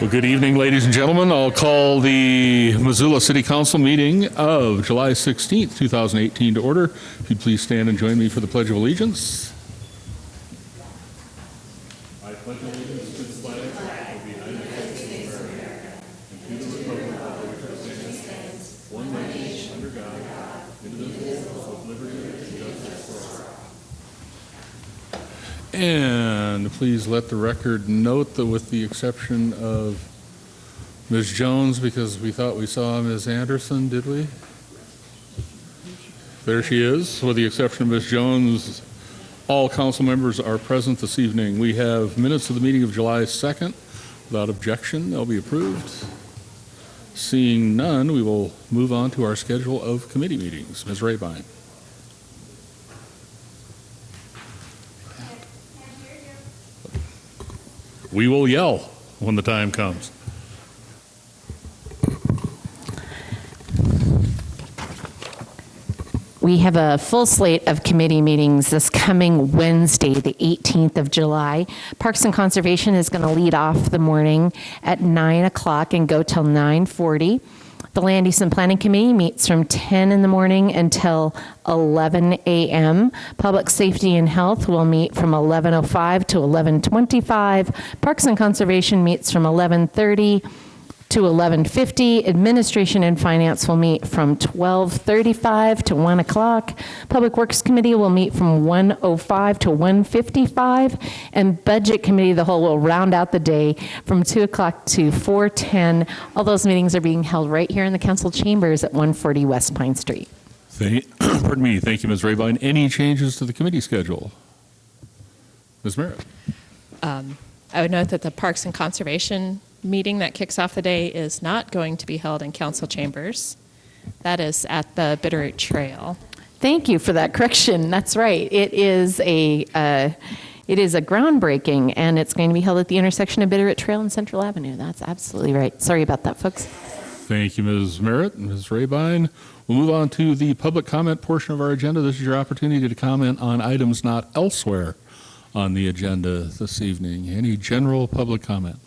Well, good evening, ladies and gentlemen. I'll call the Missoula City Council meeting of July 16th, 2018 to order. If you'd please stand and join me for the Pledge of Allegiance. I pledge allegiance to the flag of the United States of America and to the republic for which it stands, one nation, under God, indivisible, with liberty and justice for all. And please let the record note that with the exception of Ms. Jones, because we thought we saw Ms. Anderson, did we? There she is. With the exception of Ms. Jones, all council members are present this evening. We have minutes of the meeting of July 2nd. Without objection, they'll be approved. Seeing none, we will move on to our schedule of committee meetings. Ms. Rabine. We will yell when the time comes. We have a full slate of committee meetings this coming Wednesday, the 18th of July. Parks and Conservation is going to lead off the morning at 9 o'clock and go till 9:40. The Land Use and Planning Committee meets from 10 in the morning until 11 a.m. Public Safety and Health will meet from 11:05 to 11:25. Parks and Conservation meets from 11:30 to 11:50. Administration and Finance will meet from 12:35 to 1 o'clock. Public Works Committee will meet from 1:05 to 1:55. And Budget Committee of the Whole will round out the day from 2 o'clock to 4:10. All those meetings are being held right here in the council chambers at 140 West Pine Street. Pardon me. Thank you, Ms. Rabine. Any changes to the committee schedule? Ms. Merritt. I would note that the Parks and Conservation meeting that kicks off the day is not going to be held in council chambers. That is at the Bitterroot Trail. Thank you for that correction. That's right. It is a groundbreaking, and it's going to be held at the intersection of Bitterroot Trail and Central Avenue. That's absolutely right. Sorry about that, folks. Thank you, Ms. Merritt. Ms. Rabine. We'll move on to the public comment portion of our agenda. This is your opportunity to comment on items not elsewhere on the agenda this evening. Any general public comment?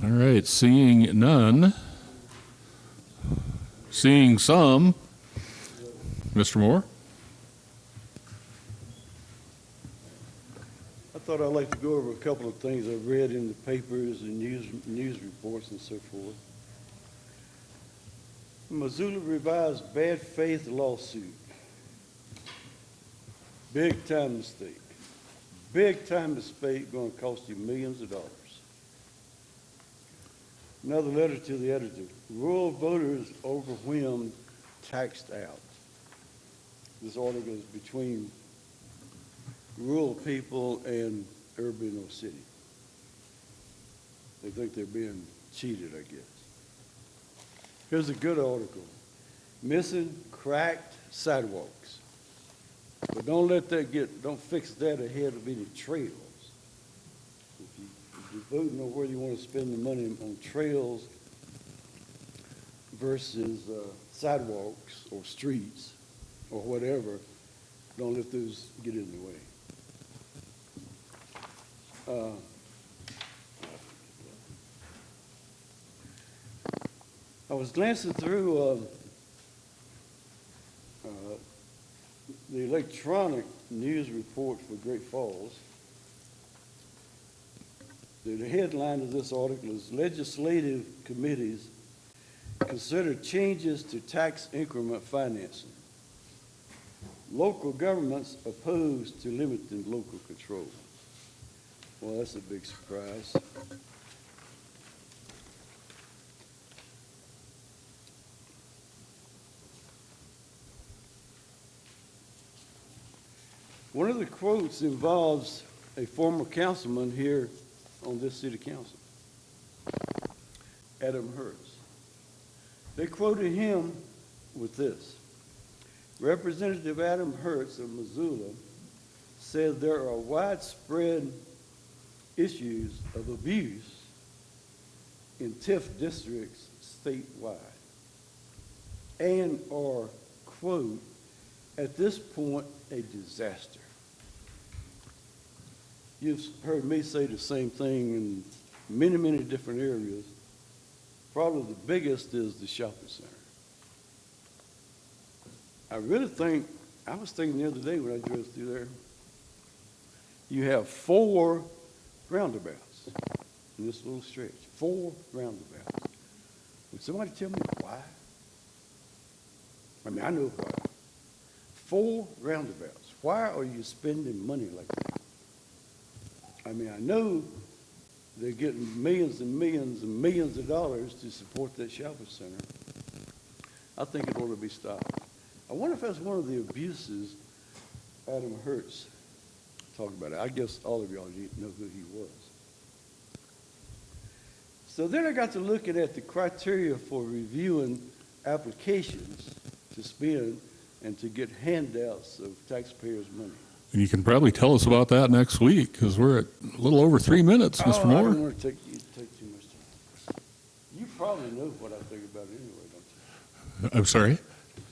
All right, seeing none. Seeing some. Mr. Moore? I thought I'd like to go over a couple of things I've read in the papers and news reports and so forth. Missoula revised bad faith lawsuit. Big time mistake. Big time mistake, going to cost you millions of dollars. Another letter to the editor. Rural voters overwhelmed, taxed out. This article is between rural people and urban or city. They think they're being cheated, I guess. Here's a good article. Missing cracked sidewalks. But don't fix that ahead of any trails. If you're voting on whether you want to spend the money on trails versus sidewalks or streets or whatever, don't let those get in the way. I was glancing through the electronic news report for Great Falls. The headline of this article is Legislative Committees Consider Changes to Tax Increment Financing. Local governments opposed to limiting local control. Well, that's a big surprise. One of the quotes involves a former councilman here on this city council, Adam Hertz. They quoted him with this. Representative Adam Hertz of Missoula said there are widespread issues of abuse in TIF districts statewide and are, quote, at this point, a disaster. You've heard me say the same thing in many, many different areas. Probably the biggest is the shopping center. I really think, I was thinking the other day when I drove through there, you have 4 roundabouts in this little stretch. 4 roundabouts. Would somebody tell me why? I mean, I know why. 4 roundabouts. Why are you spending money like that? I mean, I know they're getting millions and millions and millions of dollars to support that shopping center. I think it ought to be stopped. I wonder if that's one of the abuses Adam Hertz talked about. I guess all of y'all know who he was. So then I got to looking at the criteria for reviewing applications to spend and to get handouts of taxpayers' money. And you can probably tell us about that next week, because we're at a little over 3 minutes, Mr. I Moore. don't want to take too much time. You probably know what I think about it anyway, don't you? I'm sorry?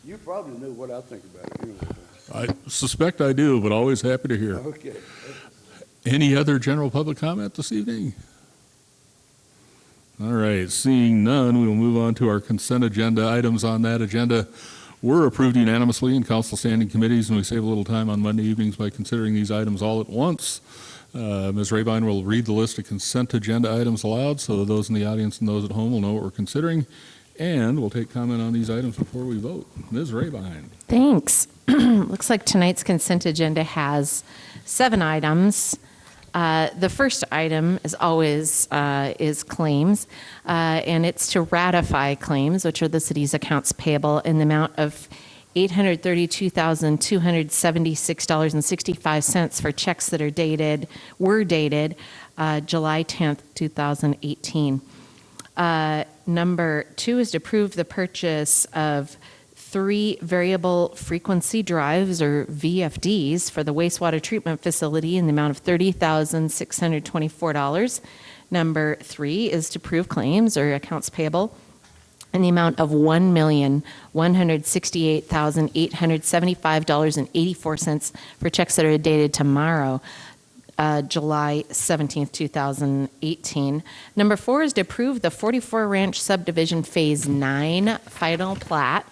You probably know what I think about it anyway, don't I suspect I do, but always happy to hear. you? Okay. Any other general public comment this evening? All right, seeing none, we will move on to our consent agenda. Items on that agenda were approved unanimously in council standing committees, and we save a little time on Monday evenings by considering these items all at once. Ms. Rabine will read the list of consent agenda items aloud so those in the audience and those at home will know what we're considering, and we'll take comment on these items before we vote. Ms. Rabine. Thanks. Looks like tonight's consent agenda has 7 items. The first item, as always, is claims, and it's to ratify claims, which are the city's accounts payable in the amount of $832,276.65 for checks that were dated July 10th, 2018. Number 2 is to approve the purchase of 3 variable frequency drives, or VFDs, for the wastewater treatment facility in the amount of $30,624. Number 3 is to approve claims or accounts payable in the amount of $1,168,875.84 for checks that are dated tomorrow, July 17th, 2018. Number 4 is to approve the 44 Ranch Subdivision Phase 9 final plat.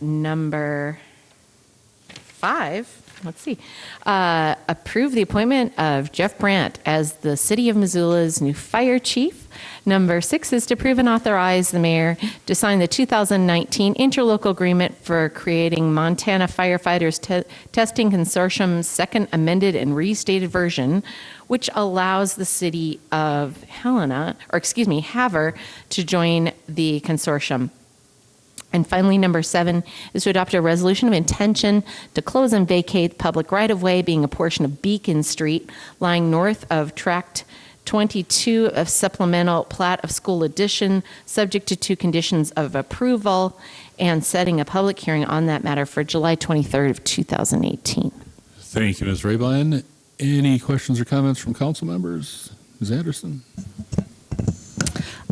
Number 5, let's see, approve the appointment of Jeff Brandt as the City of Missoula's new fire chief. Number 6 is to approve and authorize the mayor to sign the 2019 interlocal agreement for creating Montana Firefighters Testing Consortium's second amended and restated version, which allows the city of Havre to join the consortium. And finally, number 7 is to adopt a resolution of intention to close and vacate public right-of-way, being a portion of Beacon Street, lying north of Tract 22 of supplemental plat of school addition, subject to 2 conditions of approval, and setting a public hearing on that matter for July 23rd of 2018. Thank you, Ms. Rabine. Any questions or comments from council members? Ms. Anderson?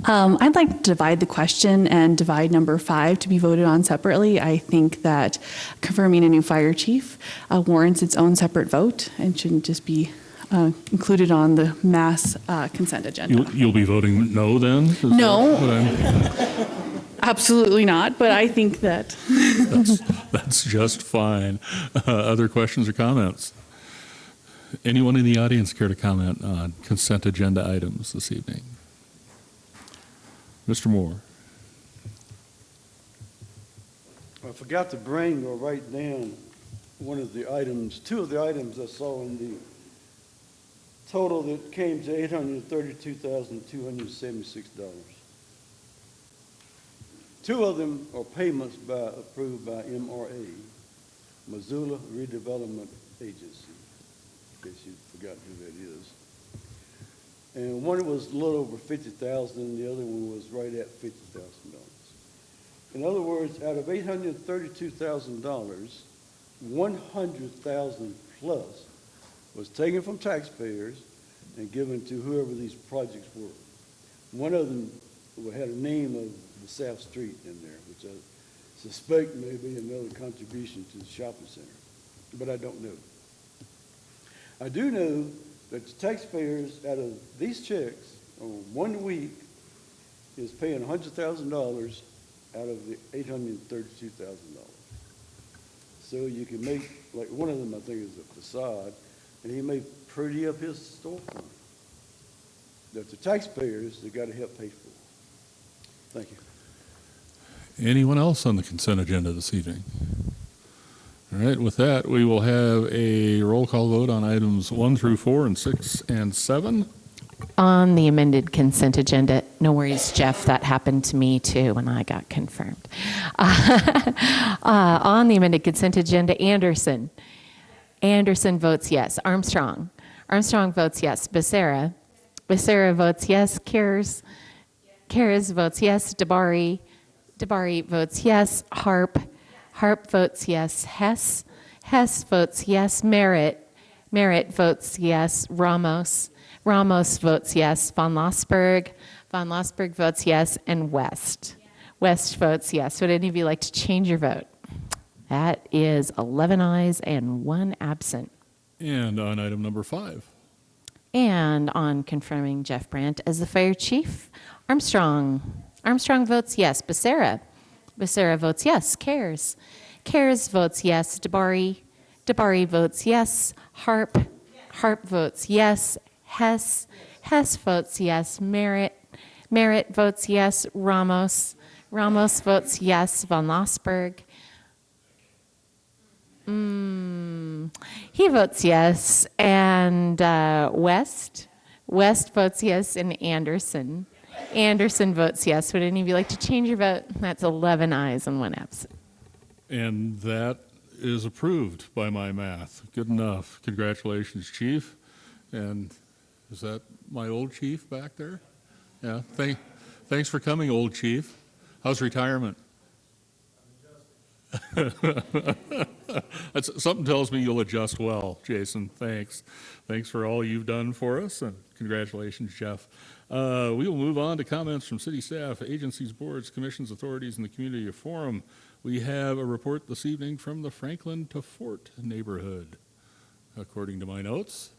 I'd like to divide the question and divide number 5 to be voted on separately. I think that confirming a new fire chief warrants its own separate vote and shouldn't just be included on the mass consent agenda. You'll be voting no then? Is No. that what Absolutely not, but I think that. that's just fine. Other questions or comments? Anyone in the audience care to comment on consent agenda items this evening? Mr. Moore. I forgot to bring or write down one of the items, 2 of the items I saw in the total that came to $832,276. 2 of them are payments approved by MRA, Missoula Redevelopment Agency, in case you forgot who that is. And one was a little over $50,000, and the other one was right at $50,000. In other words, out of $832,000, $100,000 plus was taken from taxpayers and given to whoever these projects were. One of them had a name of the South Street in there, which I suspect may be another contribution to the shopping center, but I don't know. I do know that the taxpayers out of these checks on 1 week is paying $100,000 out of the $832,000. So you can make, like one of them I think is a facade, and he may pretty up his storefront. That the taxpayers that got to help pay for. Thank you. Anyone else on the consent agenda this evening? All right, with that, we will have a roll call vote on items 1 through 4 and 6 and 7. On the amended consent agenda, no worries, Jeff, that happened to me too when I got confirmed. On the amended consent agenda, Anderson. Anderson votes yes. Armstrong. Armstrong votes yes. Becerra. Becerra votes yes. Cares votes yes. Dabari votes yes. Harp votes yes. Hess votes yes. Merritt votes yes. Ramos votes yes. Von Lossberg votes yes. And West votes yes. Would any of you like to change your vote? That is 11 ayes and 1 absent. And on item number 5. And on confirming Jeff Brandt as the fire chief, Armstrong votes yes. Becerra votes yes. Cares votes yes. Dabari votes yes. Harp votes yes. Hess votes yes. Merritt votes yes. Ramos votes yes. Von Lossberg. He votes yes. And West votes yes. And Anderson votes yes. Would any of you like to change your vote? That's 11 ayes and 1 absent. And that is approved by my math. Good enough. Congratulations, Chief. And is that my old chief back there? Yeah. Thanks for coming, old chief. How's retirement? Something tells me you'll adjust well, Jason. Thanks for all you've done for us, and congratulations, Jeff. We will move on to comments from city staff, agencies, boards, commissions, authorities, and the community forum. We have a report this evening from the Franklin to Fort neighborhood, according to my notes.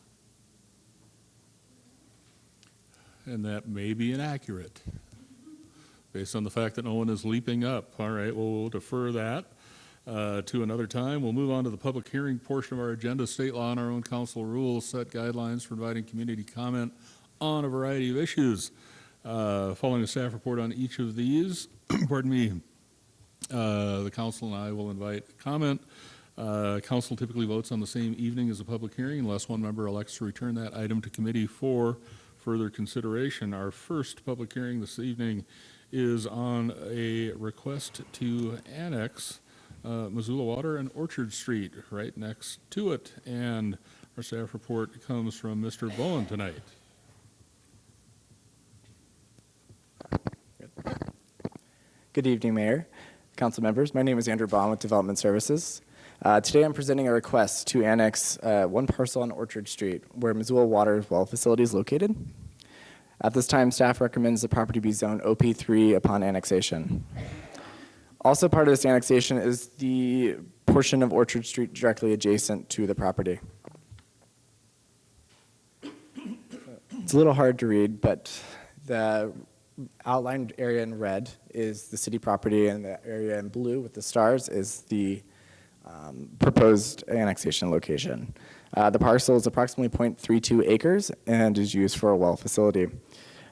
And that may be inaccurate, based on the fact that no one is leaping up. All right, well, we'll defer that to another time. We'll move on to the public hearing portion of our agenda. State law and our own council rules set guidelines for providing community comment on a variety of issues. Following a staff report on each of these, pardon me, the council and I will invite comment. Council typically votes on the same evening as a public hearing unless one member elects to return that item to committee for further consideration. Our first public hearing this evening is on a request to annex Missoula Water and Orchard Street right next to it. And our staff report comes from Mr. Bowen tonight. Good evening, Mayor, council members. My name is Andrew Baum with Development Services. Today I'm presenting a request to annex one parcel on Orchard Street where Missoula Water's well facility is located. At this time, staff recommends the property be zoned OP3 upon annexation. Also part of this annexation is the portion of Orchard Street directly adjacent to the property. It's a little hard to read, but the outlined area in red is the city property, and the area in blue with the stars is the proposed annexation location. The parcel is approximately 0.32 acres and is used for a well facility.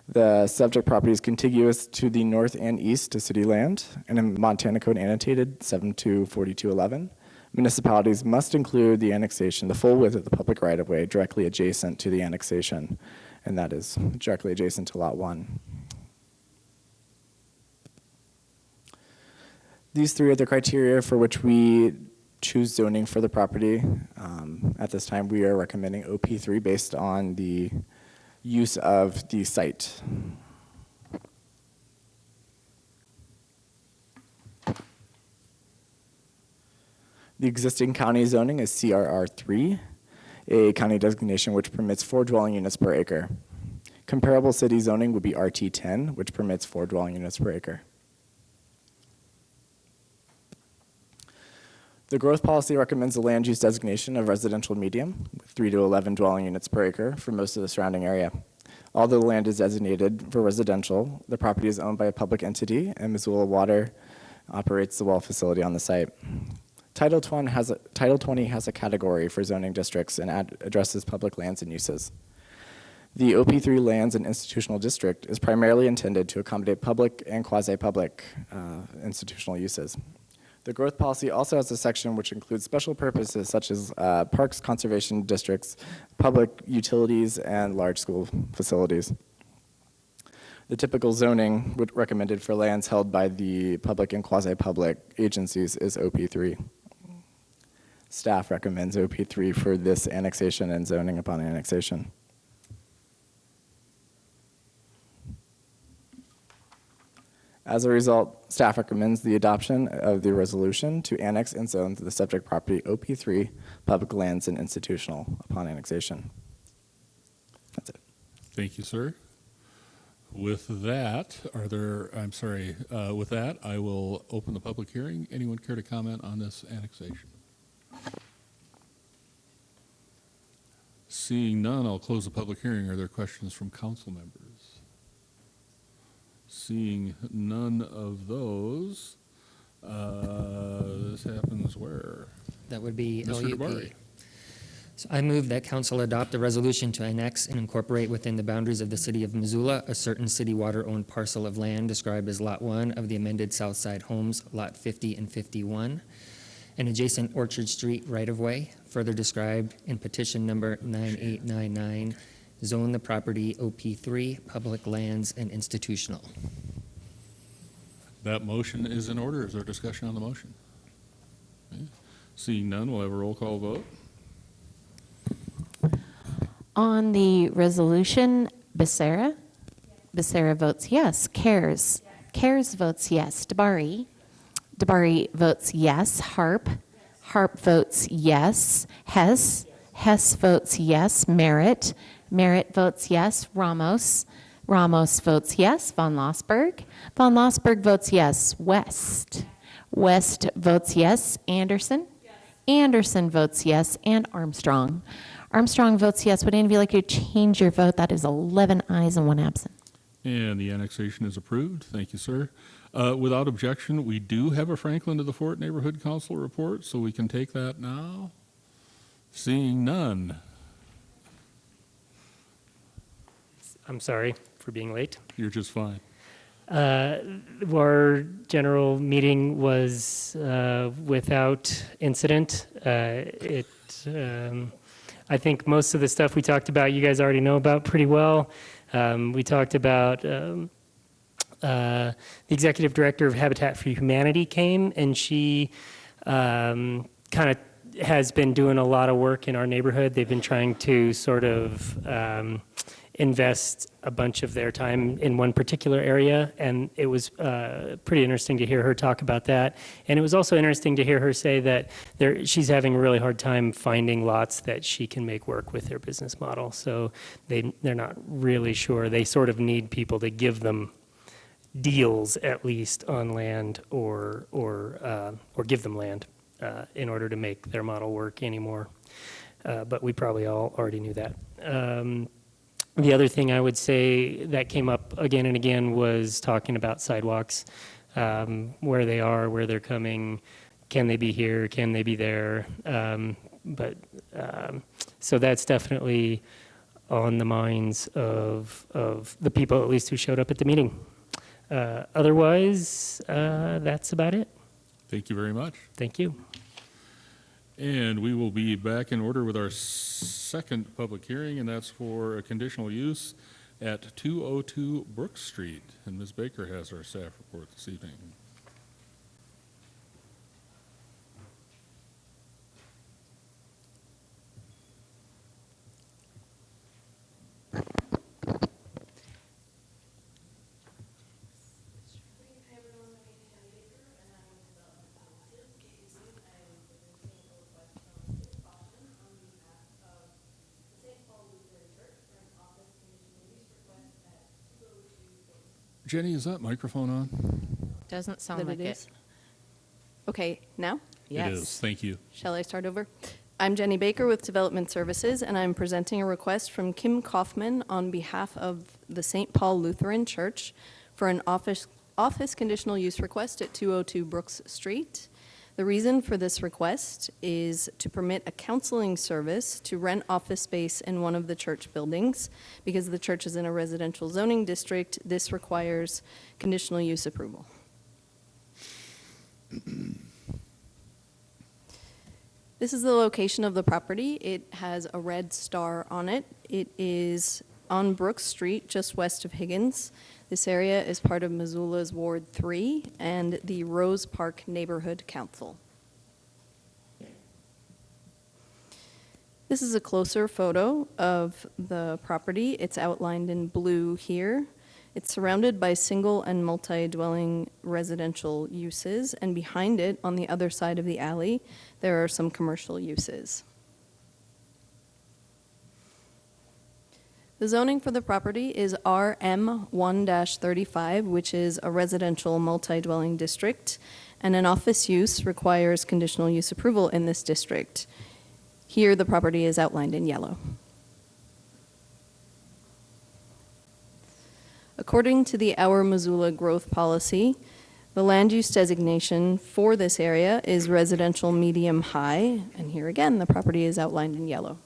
The subject property is contiguous to the north and east to city land, and in Montana Code annotated 724211. Municipalities must include the annexation, the full width of the public right-of-way directly adjacent to the annexation, and that is directly adjacent to Lot 1. These three are the criteria for which we choose zoning for the property. At this time, we are recommending OP3 based on the use of the site. The existing county zoning is CRR3, a county designation which permits 4 dwelling units per acre. Comparable city zoning would be RT10, which permits 4 dwelling units per acre. The growth policy recommends the land use designation of residential medium, with 3 to 11 dwelling units per acre for most of the surrounding area. Although the land is designated for residential, the property is owned by a public entity, and Missoula Water operates the well facility on the site. Title 20 has a category for zoning districts and addresses public lands and uses. The OP3 lands and institutional district is primarily intended to accommodate public and quasi-public institutional uses. The growth policy also has a section which includes special purposes such as parks, conservation districts, public utilities, and large school facilities. The typical zoning recommended for lands held by the public and quasi-public agencies is OP3. Staff recommends OP3 for this annexation and zoning upon annexation. As a result, staff recommends the adoption of the resolution to annex and zone the subject property OP3, public lands and institutional upon annexation. That's it. Thank you, sir. With that, with that, I will open the public hearing. Anyone care to comment on this annexation? Seeing none, I'll close the public hearing. Are there questions from council members? Seeing none of those, this happens where? That would be Mr. LUP. DeBari. So I move that council adopt a resolution to annex and incorporate within the boundaries of the city of Missoula a certain city water-owned parcel of land described as Lot 1 of the amended Southside Homes, Lot 50 and 51, an adjacent Orchard Street right-of-way, further described in petition number 9899, zone the property OP3, public lands and institutional. That motion is in order. Is there discussion on the motion? Okay. Seeing none, we'll have a roll call vote. On the resolution, Becerra? Yes. Becerra votes yes. Cares? Yes. Cares votes yes. DeBari? DeBari votes yes. Harp? Yes. Harp votes yes. Hess? Yes. Hess votes yes. Merritt? Merritt votes yes. Ramos? Ramos votes yes. Von Lossberg? Von Lossberg votes yes. West? West votes yes. Anderson? Yes. Anderson votes yes. And Armstrong? Armstrong votes yes. Would any of you like to change your vote? That is 11 ayes and 1 absent. And the annexation is approved. Thank you, sir. Without objection, we do have a Franklin to the Fort Neighborhood Council report, so we can take that now. Seeing none. I'm sorry for being late. You're just fine. Our general meeting was without incident. I think most of the stuff we talked about, you guys already know about pretty well. We talked about the executive director of Habitat for Humanity came, and she kind of has been doing a lot of work in our neighborhood. They've been trying to sort of invest a bunch of their time in one particular area, and it was pretty interesting to hear her talk about that. And it was also interesting to hear her say that she's having a really hard time finding lots that she can make work with their business model. So they're not really sure. They sort of need people to give them deals, at least on land, or give them land in order to make their model work anymore. But we probably all already knew that. The other thing I would say that came up again and again was talking about sidewalks, where they are, where they're coming, can they be here, can they be there? So that's definitely on the minds of the people, at least, who showed up at the meeting. Otherwise, that's about it. Thank you very much. Thank you. And we will be back in order with our second public hearing, and that's for a conditional use at 202 Brook Street. And Ms. Baker has our staff report this evening. Jenny, is that microphone on? Doesn't sound That like it it. is? Okay, now? Yes. It is. Thank you. Shall I start over? I'm Jenny Baker with Development Services, and I'm presenting a request from Kim Kaufman on behalf of the St. Paul Lutheran Church for an office conditional use request at 202 Brooks Street. The reason for this request is to permit a counseling service to rent office space in one of the church buildings. Because the church is in a residential zoning district, this requires conditional use approval. This is the location of the property. It has a red star on it. It is on Brooks Street, just west of Higgins. This area is part of Missoula's Ward 3 and the Rose Park Neighborhood Council. This is a closer photo of the property. It's outlined in blue here. It's surrounded by single and multi-dwelling residential uses, and behind it, on the other side of the alley, there are some commercial uses. The zoning for the property is RM1-35, which is a residential multi-dwelling district, and an office use requires conditional use approval in this district. Here, the property is outlined in yellow. According to the Our Missoula Growth Policy, the land use designation for this area is residential medium high, and here again, the property is outlined in yellow.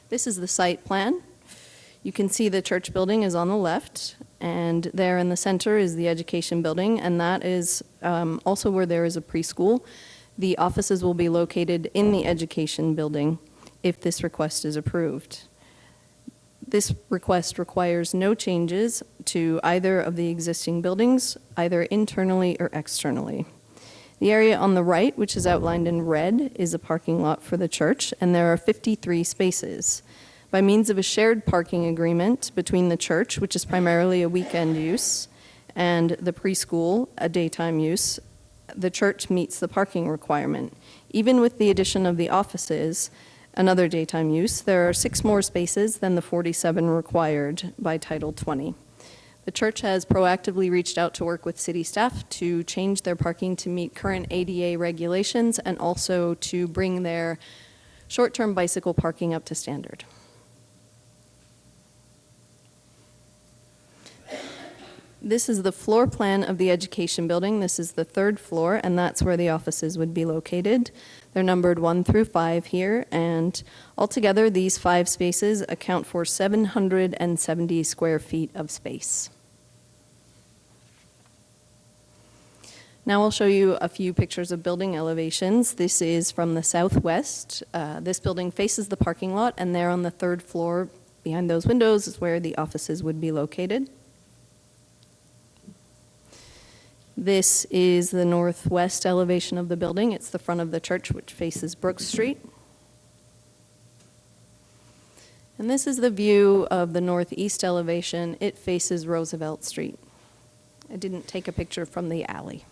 This is the site plan. You can see the church building is on the left, and there in the center is the education building, and that is also where there is a preschool. The offices will be located in the education building if this request is approved. This request requires no changes to either of the existing buildings, either internally or externally. The area on the right, which is outlined in red, is a parking lot for the church, and there are 53 spaces. By means of a shared parking agreement between the church, which is primarily a weekend use, and the preschool, a daytime use, the church meets the parking requirement. Even with the addition of the offices, another daytime use, there are 6 more spaces than the 47 required by Title 20. The church has proactively reached out to work with city staff to change their parking to meet current ADA regulations and also to bring their short-term bicycle parking up to standard. This is the floor plan of the education building. This is the 3rd floor, and that's where the offices would be located. They're numbered 1 through 5 here, and altogether these 5 spaces account for 770 square feet of space. Now I'll show you a few pictures of building elevations. This is from the southwest. This building faces the parking lot, and there on the 3rd floor, behind those windows, is where the offices would be located. This is the northwest elevation of the building. It's the front of the church, which faces Brooks Street. And this is the view of the northeast elevation. It faces Roosevelt Street. I didn't take a picture from the alley.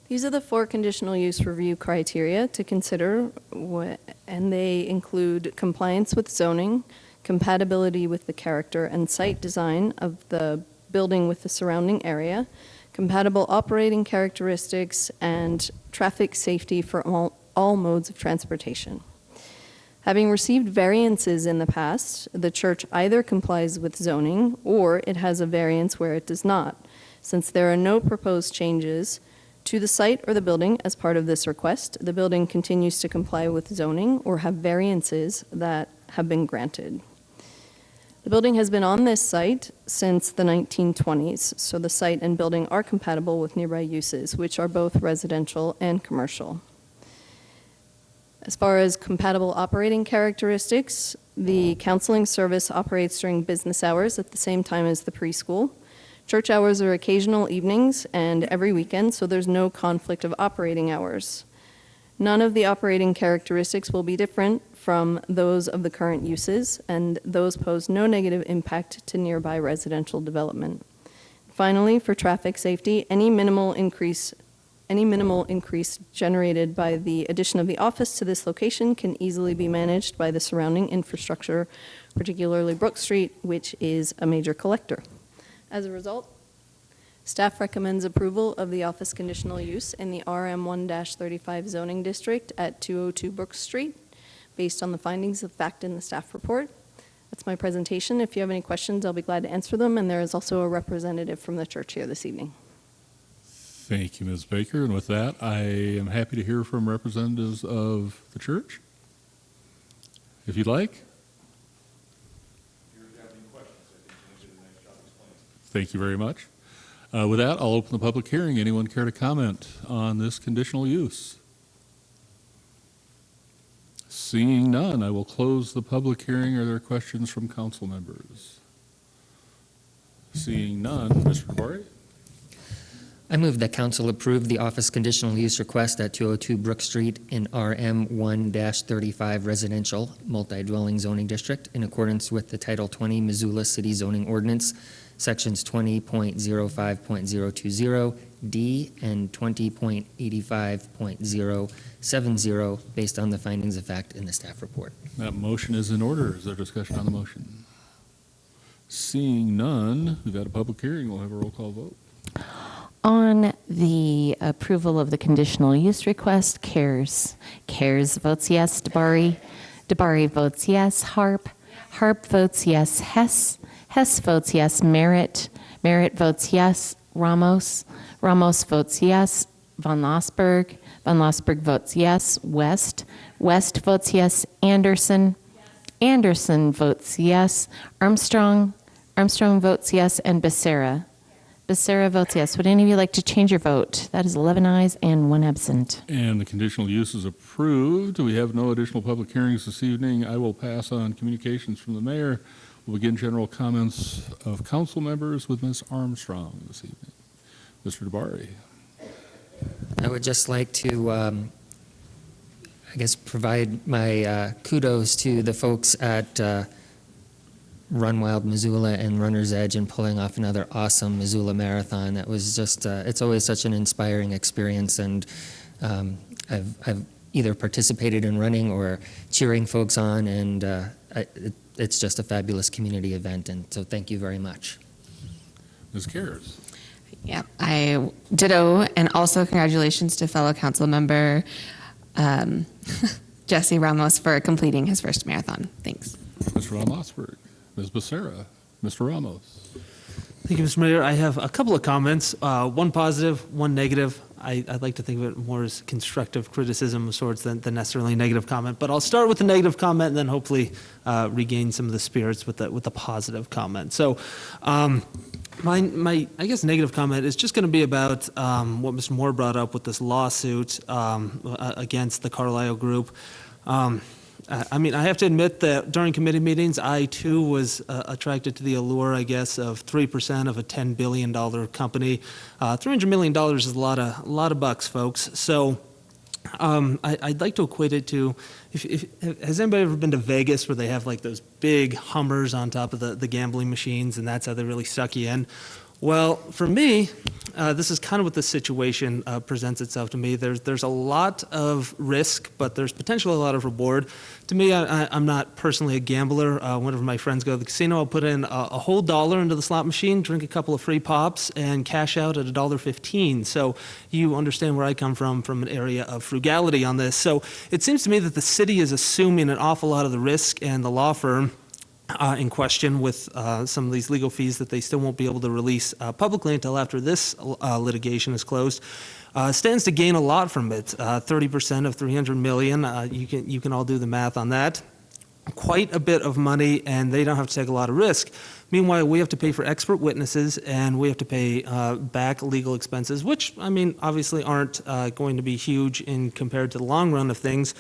These are the 4 conditional use review criteria to consider, and they include compliance with zoning, compatibility with the character and site design of the building with the surrounding area, compatible operating characteristics, and traffic safety for all modes of transportation. Having received variances in the past, the church either complies with zoning or it has a variance where it does not. Since there are no proposed changes to the site or the building as part of this request, the building continues to comply with zoning or have variances that have been granted. The building has been on this site since the 1920s, so the site and building are compatible with nearby uses, which are both residential and commercial. As far as compatible operating characteristics, the counseling service operates during business hours at the same time as the preschool. Church hours are occasional evenings and every weekend, so there's no conflict of operating hours. None of the operating characteristics will be different from those of the current uses, and those pose no negative impact to nearby residential development. Finally, for traffic safety, any minimal increase Any minimal increase generated by the addition of the office to this location can easily be managed by the surrounding infrastructure, particularly Brook Street, which is a major collector. As a result, staff recommends approval of the office conditional use in the RM1-35 zoning district at 202 Brook Street, based on the findings of fact in the staff report. That's my presentation. If you have any questions, I'll be glad to answer them, and there is also a representative from the church here this evening. Thank you, Ms. Baker. And with that, I am happy to hear from representatives of the church. If you'd like. Thank you very much. With that, I'll open the public hearing. Anyone care to comment on this conditional use? Seeing none, I will close the public hearing. Are there questions from council members? Seeing none, Mr. DeBari? I move that council approve the office conditional use request at 202 Brook Street in RM1-35 residential multi-dwelling zoning district in accordance with the Title 20 Missoula City Zoning Ordinance, Sections 20.05.020 D and 20.85.070, based on the findings of fact in the staff report. That motion is in order. Is there discussion on the motion? Seeing none, we've had a public hearing. We'll have a roll call vote. On the approval of the conditional use request, CARES votes yes. DeBari votes yes. Harp votes yes. Hess votes yes. Merritt votes yes. Ramos votes yes. Von Lossberg votes yes. West votes yes. Anderson votes yes. Armstrong votes yes. And Becerra votes yes. Would any of you like to change your vote? That is 11 ayes and 1 absent. And the conditional use is approved. We have no additional public hearings this evening. I will pass on communications from the mayor. We'll begin general comments of council members with Ms. Armstrong this evening. Mr. DeBari. I would just like to, provide my kudos to the folks at Run Wild Missoula and Runner's Edge and pulling off another awesome Missoula marathon. That was just, it's always such an inspiring experience, and I've either participated in running or cheering folks on, and it's just a fabulous community event, and so thank you very much. Ms. Cares. Yeah, I ditto, and also congratulations to fellow council member Jesse Ramos for completing his first marathon. Thanks. Mr. Von Lossberg. Ms. Becerra. Mr. Ramos. Thank you, Mr. Mayor. I have a couple of comments, one positive, one negative. I'd like to think of it more as constructive criticism of sorts than necessarily a negative comment. But I'll start with the negative comment and then hopefully regain some of the spirits with the positive comment. So my I guess negative comment is just going to be about what Mr. Moore brought up with this lawsuit against the Carlisle Group. I mean, I have to admit that during committee meetings, I too was attracted to the allure, I guess, of 3% of a $10 billion company. $300 million is a lot of bucks, folks. So I'd like to equate it to, has anybody ever been to Vegas where they have like those big Hummers on top of the gambling machines, and that's how they really suck you in? Well, for me, this is kind of what the situation presents itself to me. There's a lot of risk, but there's potentially a lot of reward. To me, I'm not personally a gambler. Whenever my friends go to the casino, I'll put in a whole $1 into the slot machine, drink a couple of free pops, and cash out at $1.15. So you understand where I come from an area of frugality on this. So it seems to me that the city is assuming an awful lot of the risk, and the law firm in question with some of these legal fees that they still won't be able to release publicly until after this litigation is closed, stands to gain a lot from it. 30% of $300 million, you can all do the math on that. Quite a bit of money, and they don't have to take a lot of risk. Meanwhile, we have to pay for expert witnesses, and we have to pay back legal expenses, which, I mean, obviously aren't going to be huge in compared to the long run of things.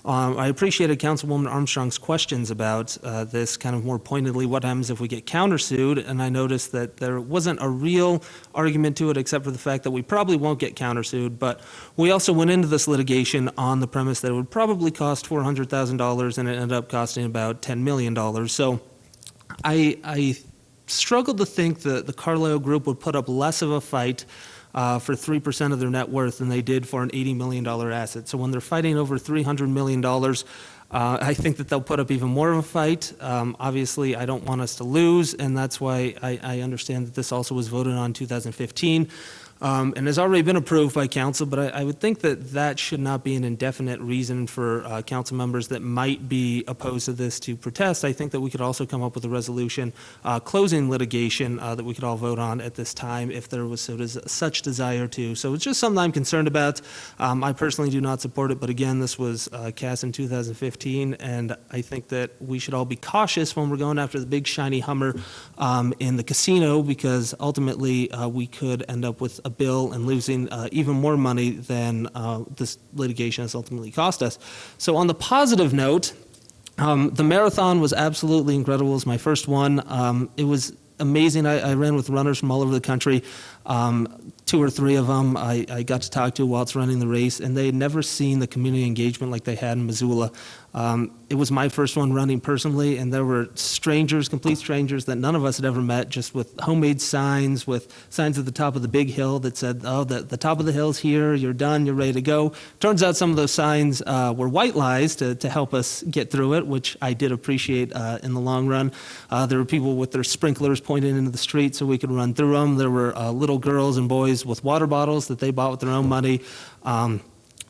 I appreciated Councilwoman Armstrong's questions about this, kind of more pointedly, what happens if we get countersued, and I noticed that there wasn't a real argument to it except for the fact that we probably won't get countersued, but we also went into this litigation on the premise that it would probably cost $400,000, and it ended up costing about $10 million. So I struggled to think that the Carlisle Group would put up less of a fight for 3% of their net worth than they did for an $80 million asset. So when they're fighting over $300 million, I think that they'll put up even more of a fight. Obviously, I don't want us to lose, and that's why I understand that this also was voted on in 2015. And has already been approved by council, but I would think that that should not be an indefinite reason for council members that might be opposed to this to protest. I think that we could also come up with a resolution closing litigation that we could all vote on at this time if there was such desire to. So it's just something I'm concerned about. I personally do not support it, but again, this was cast in 2015, and I think that we should all be cautious when we're going after the big shiny Hummer in the casino, because ultimately we could end up with a bill and losing even more money than this litigation has ultimately cost us. So on the positive note, the marathon was absolutely incredible. It was my first one. It was amazing. I ran with runners from all over the country. 2 or 3 of them I got to talk to while running the race, and they had never seen the community engagement like they had in Missoula. It was my first one running personally, and there were strangers, complete strangers that none of us had ever met, just with homemade signs, with signs at the top of the big hill that said, oh, the top of the hill's here, you're done, you're ready to go. Turns out some of those signs were white lies to help us get through it, which I did appreciate in the long run. There were people with their sprinklers pointing into the street so we could run through them. There were little girls and boys with water bottles that they bought with their own money.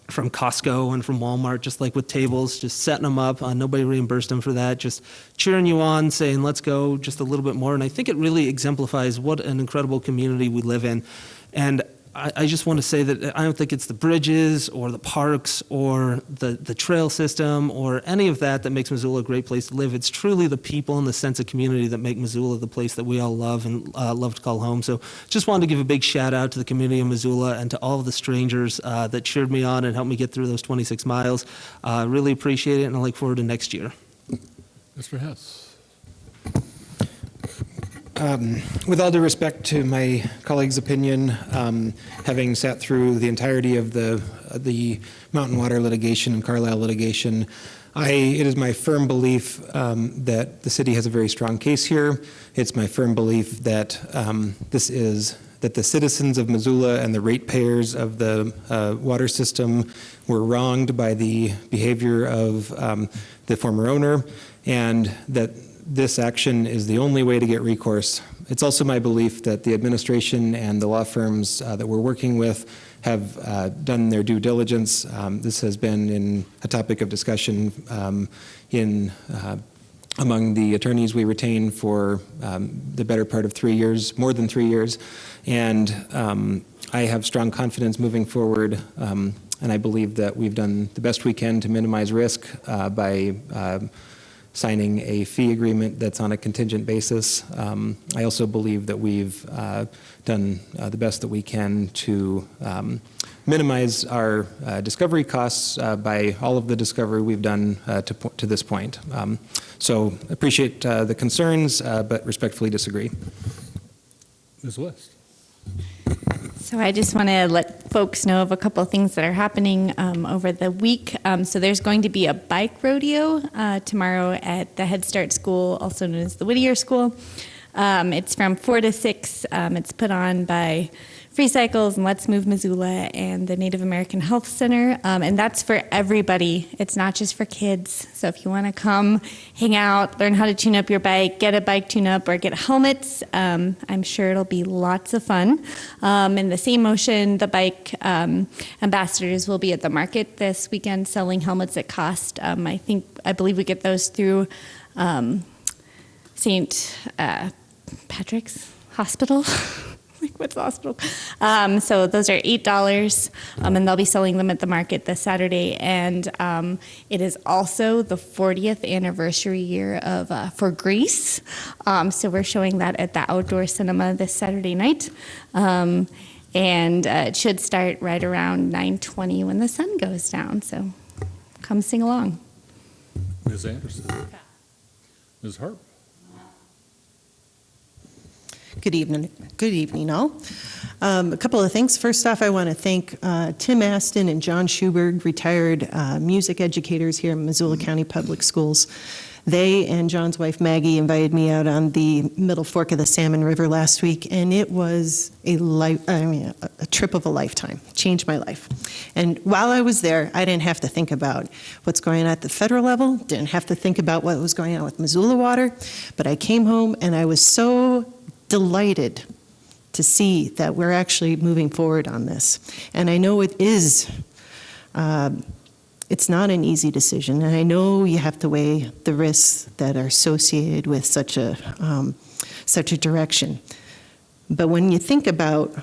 From Costco and from Walmart, just like with tables, just setting them up. Nobody reimbursed them for that, just cheering you on, saying, let's go just a little bit more. And I think it really exemplifies what an incredible community we live in. And I just want to say that I don't think it's the bridges or the parks or the trail system or any of that that makes Missoula a great place to live. It's truly the people and the sense of community that make Missoula the place that we all love and love to call home. So just wanted to give a big shout out to the community of Missoula and to all of the strangers that cheered me on and helped me get through those 26 miles. Really appreciate it, and I look forward to next year. Mr. Hess. With all due respect to my colleague's opinion, having sat through the entirety of the Mountain Water litigation and Carlisle litigation, it is my firm belief that the city has a very strong case here. It's my firm belief that that the citizens of Missoula and the ratepayers of the water system were wronged by the behavior of the former owner, and that this action is the only way to get recourse. It's also my belief that the administration and the law firms that we're working with have done their due diligence. This has been a topic of discussion among the attorneys we retain for the better part of 3 years, more than 3 years. And I have strong confidence moving forward, and I believe that we've done the best we can to minimize risk by signing a fee agreement that's on a contingent basis. I also believe that we've done the best that we can to minimize our discovery costs by all of the discovery we've done to this point. So appreciate the concerns, but respectfully disagree. Ms. West. So I just want to let folks know of a couple of things that are happening over the week. So there's going to be a bike rodeo tomorrow at the Head Start School, also known as the Whittier School. It's from 4 to 6. It's put on by Free Cycles and Let's Move Missoula and the Native American Health Center. And that's for everybody. It's not just for kids. So if you want to come, hang out, learn how to tune up your bike, get a bike tune-up, or get helmets, I'm sure it'll be lots of fun. In the same motion, the bike ambassadors will be at the market this weekend selling helmets at cost. I believe we get those through St. Patrick's Hospital. Like, what's the hospital? So those are $8, and they'll be selling them at the market this Saturday. And it is also the 40th anniversary year of for Grease. So we're showing that at the Outdoor Cinema this Saturday night. And it should start right around 9:20 when the sun goes down. So come sing along. Ms. Anderson. Ms. Harp. Good evening, all. A couple of things. First off, I want to thank Tim Aston and John Schuberg, retired music educators here in Missoula County Public Schools. They and John's wife Maggie invited me out on the middle fork of the Salmon River last week, and it was a trip of a lifetime. Changed my life. And while I was there, I didn't have to think about what's going on at the federal level, didn't have to think about what was going on with Missoula water, but I came home and I was so delighted to see that we're actually moving forward on this. And I know it is, it's not an easy decision, and I know you have to weigh the risks that are associated with such a direction. But when you think about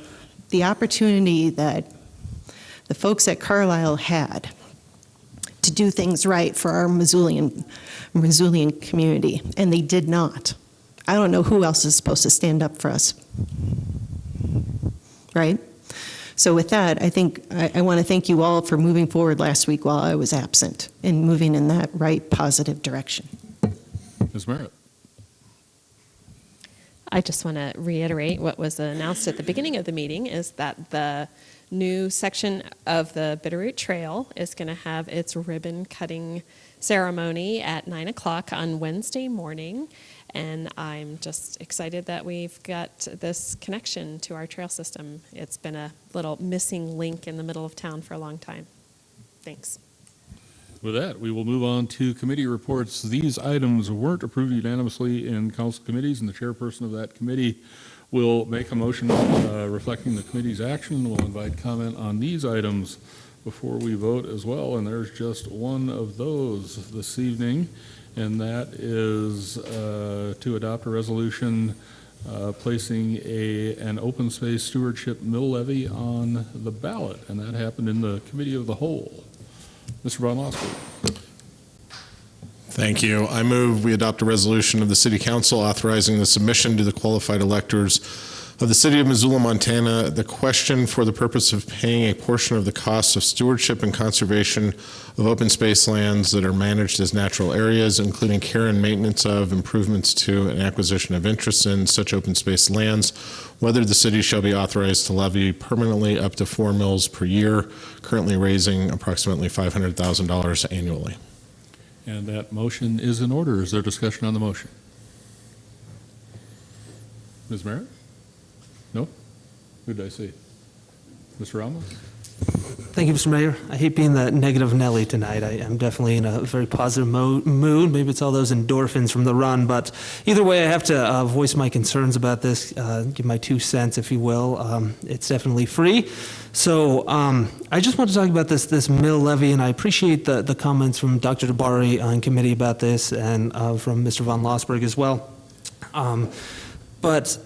the opportunity that the folks at Carlisle had to do things right for our Missoulian community, and they did not, I don't know who else is supposed to stand up for us. Right? So with that, I think I want to thank you all for moving forward last week while I was absent and moving in that right positive direction. Ms. Merritt. I just want to reiterate what was announced at the beginning of the meeting is that the new section of the Bitterroot Trail is going to have its ribbon cutting ceremony at 9 o'clock on Wednesday morning. And I'm just excited that we've got this connection to our trail system. It's been a little missing link in the middle of town for a long time. Thanks. With that, we will move on to committee reports. These items weren't approved unanimously in council committees, and the chairperson of that committee will make a motion reflecting the committee's action. We'll invite comment on these items before we vote as well, and there's just one of those this evening, and that is to adopt a resolution placing an open space stewardship mill levy on the ballot, and that happened in the committee of the whole. Mr. Von Losberg. Thank you. I move we adopt a resolution of the City Council authorizing the submission to the qualified electors of the City of Missoula, Montana, the question for the purpose of paying a portion of the cost of stewardship and conservation of open space lands that are managed as natural areas, including care and maintenance of, improvements to, and acquisition of interest in such open space lands, whether the city shall be authorized to levy permanently up to 4 mills per year, currently raising approximately $500,000 annually. And that motion is in order. Is there discussion on the motion? Ms. Merritt? No? Who did I see? Mr. Ramos? Thank you, Mr. Mayor. I hate being the negative Nelly tonight. I am definitely in a very positive mood. Maybe it's all those endorphins from the run, but either way, I have to voice my concerns about this, give my 2 cents, if you will. It's definitely free. So I just want to talk about this mill levy, and I appreciate the comments from Dr. DeBari on committee about this and from Mr. Von Losberg as well. But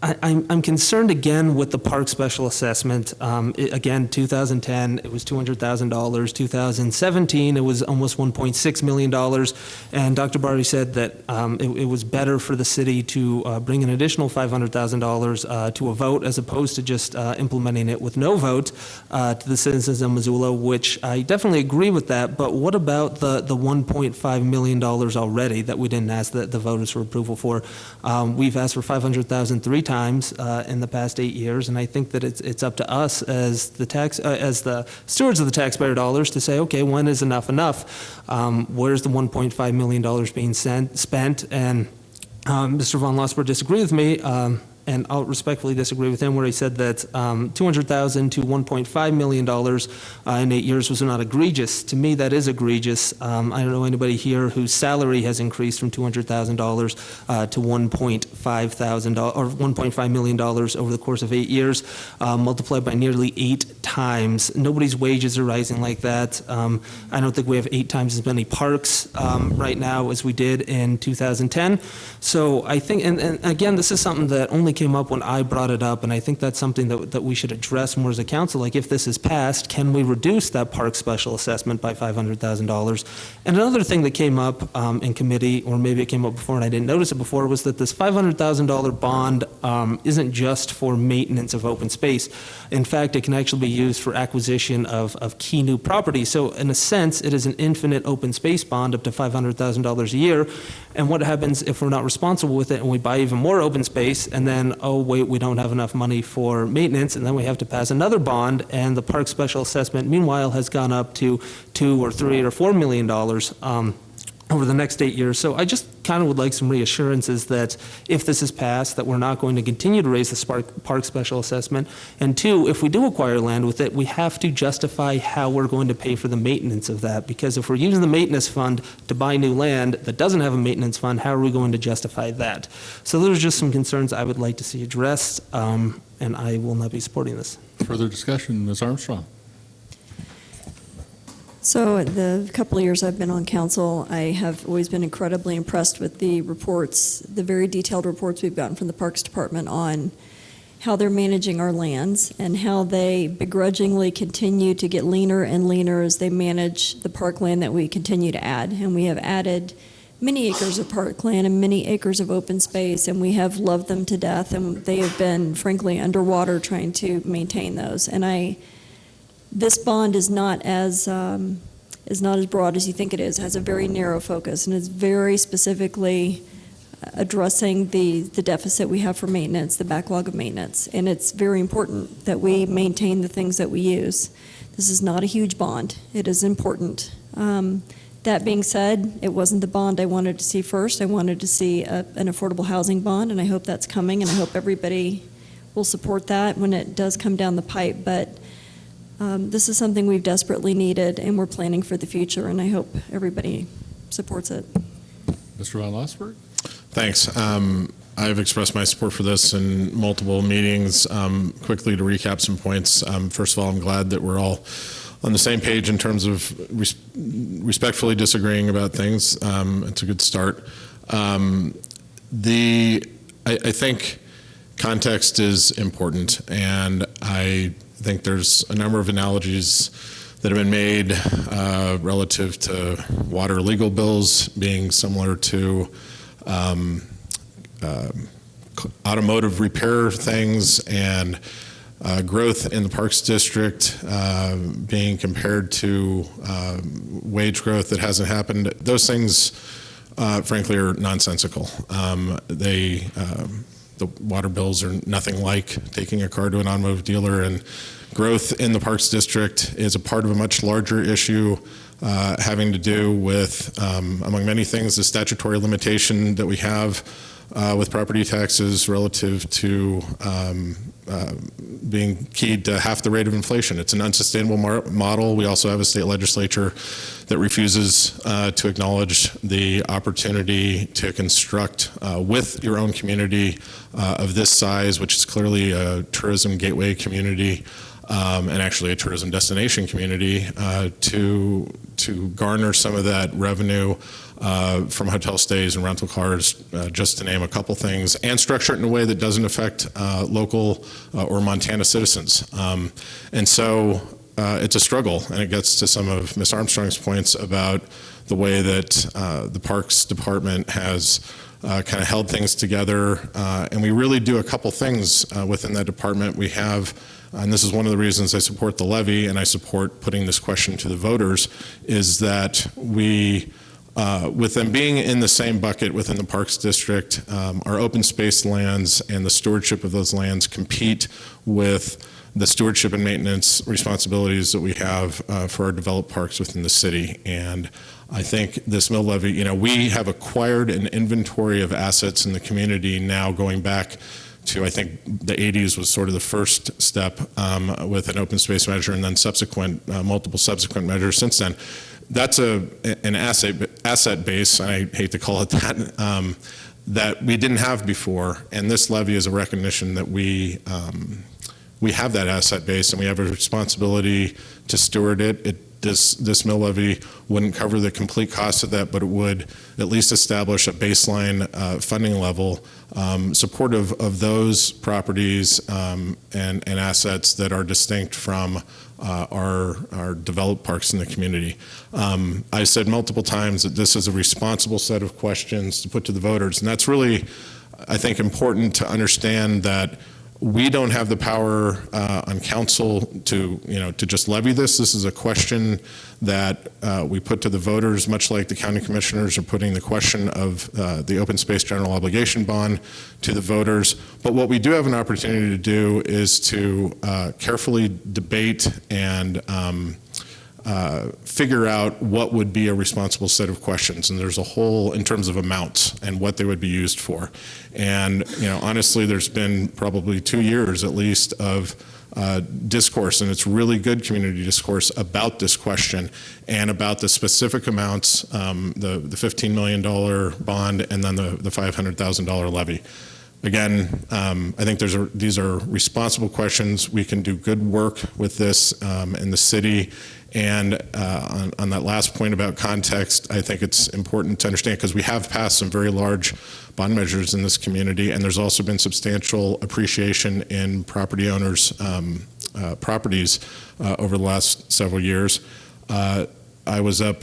I'm concerned again with the park special assessment. Again, 2010, it was $200,000. 2017, it was almost $1.6 million. And Dr. Barty said that it was better for the city to bring an additional $500,000 to a vote as opposed to just implementing it with no vote to the citizens of Missoula, which I definitely agree with that. But what about the $1.5 million already that we didn't ask the voters for approval for? We've asked for $500,000 3 times in the past 8 years, and I think that it's up to us as the stewards of the taxpayer dollars to say, okay, when is enough enough? Where's the $1.5 million being spent? And Mr. Von Losberg disagreed with me, and I'll respectfully disagree with him where he said that $200,000 to $1.5 million in 8 years was not egregious. To me, that is egregious. I don't know anybody here whose salary has increased from $200,000 to $1.5 million over the course of 8 years, multiplied by nearly 8 times. Nobody's wages are rising like that. I don't think we have 8 times as many parks right now as we did in 2010. So I think, and again, this is something that only came up when I brought it up, and I think that's something that we should address more as a council. Like, if this is passed, can we reduce that park special assessment by $500,000? And another thing that came up in committee, or maybe it came up before and I didn't notice it before, was that this $500,000 bond isn't just for maintenance of open space. In fact, it can actually be used for acquisition of key new property. So in a sense, it is an infinite open space bond up to $500,000 a year. And what happens if we're not responsible with it and we buy even more open space, and then, oh, wait, we don't have enough money for maintenance, and then we have to pass another bond, and the park special assessment, meanwhile, has gone up to $2 or $3 or $4 million. over the next 8 years. So I just kind of would like some reassurances that if this is passed, that we're not going to continue to raise the park special assessment. And two, if we do acquire land with it, we have to justify how we're going to pay for the maintenance of that. Because if we're using the maintenance fund to buy new land that doesn't have a maintenance fund, how are we going to justify that? So those are just some concerns I would like to see addressed, and I will not be supporting this. Further discussion, Ms. Armstrong. So the couple of years I've been on council, I have always been incredibly impressed with the reports, the very detailed reports we've gotten from the Parks Department on how they're managing our lands and how they begrudgingly continue to get leaner and leaner as they manage the parkland that we continue to add. And we have added many acres of parkland and many acres of open space, and we have loved them to death, and they have been, frankly, underwater trying to maintain those. And this bond is not as broad as you think it is. It has a very narrow focus, and it's very specifically addressing the deficit we have for maintenance, the backlog of maintenance. And it's very important that we maintain the things that we use. This is not a huge bond. It is important. That being said, it wasn't the bond I wanted to see first. I wanted to see an affordable housing bond, and I hope that's coming, and I hope everybody will support that when it does come down the pipe. But this is something we've desperately needed, and we're planning for the future, and I hope everybody supports it. Mr. Von Lossberg? Thanks. I've expressed my support for this in multiple meetings. Quickly to recap some points. First of all, I'm glad that we're all on the same page in terms of respectfully disagreeing about things. It's a good start. I think context is important, and I think there's a number of analogies that have been made relative to water legal bills being similar to automotive repair things, and growth in the Parks District being compared to wage growth that hasn't happened. Those things, frankly, are nonsensical. The water bills are nothing like taking a car to an automotive dealer, and growth in the Parks District is a part of a much larger issue having to do with, among many things, the statutory limitation that we have with property taxes relative to being keyed to half the rate of inflation. It's an unsustainable model. We also have a state legislature that refuses to acknowledge the opportunity to construct with your own community of this size, which is clearly a tourism gateway community, and actually a tourism destination community, to garner some of that revenue from hotel stays and rental cars, just to name a couple things, and structure it in a way that doesn't affect local or Montana citizens. And so it's a struggle, and it gets to some of Ms. Armstrong's points about the way that the Parks Department has kind of held things together, and we really do a couple things within that department. We have, and this is one of the reasons I support the levy and I support putting this question to the voters, is that we, with them being in the same bucket within the Parks District, our open space lands and the stewardship of those lands compete with the stewardship and maintenance responsibilities that we have for our developed parks within the city. And I think this mill levy, we have acquired an inventory of assets in the community now going back to, I think, the 80s was sort of the first step with an open space measure, and then multiple subsequent measures since then. That's an asset base, I hate to call it that, that we didn't have before. And this levy is a recognition that we have that asset base, and we have a responsibility to steward it. This mill levy wouldn't cover the complete cost of that, but it would at least establish a baseline funding level supportive of those properties and assets that are distinct from our developed parks in the community. I said multiple times that this is a responsible set of questions to put to the voters, and that's really, I think, important to understand that we don't have the power on council to just levy this. This is a question that we put to the voters, much like the county commissioners are putting the question of the open space general obligation bond to the voters. But what we do have an opportunity to do is to carefully debate and figure out what would be a responsible set of questions. And there's a whole, in terms of amounts and what they would be used for. And, honestly, there's been probably 2 years at least of discourse, and it's really good community discourse about this question and about the specific amounts, the $15 million bond and then the $500,000 levy. Again, I think these are responsible questions. We can do good work with this in the city. And on that last point about context, I think it's important to understand, because we have passed some very large bond measures in this community, and there's also been substantial appreciation in property owners' properties over the last several years. I was up,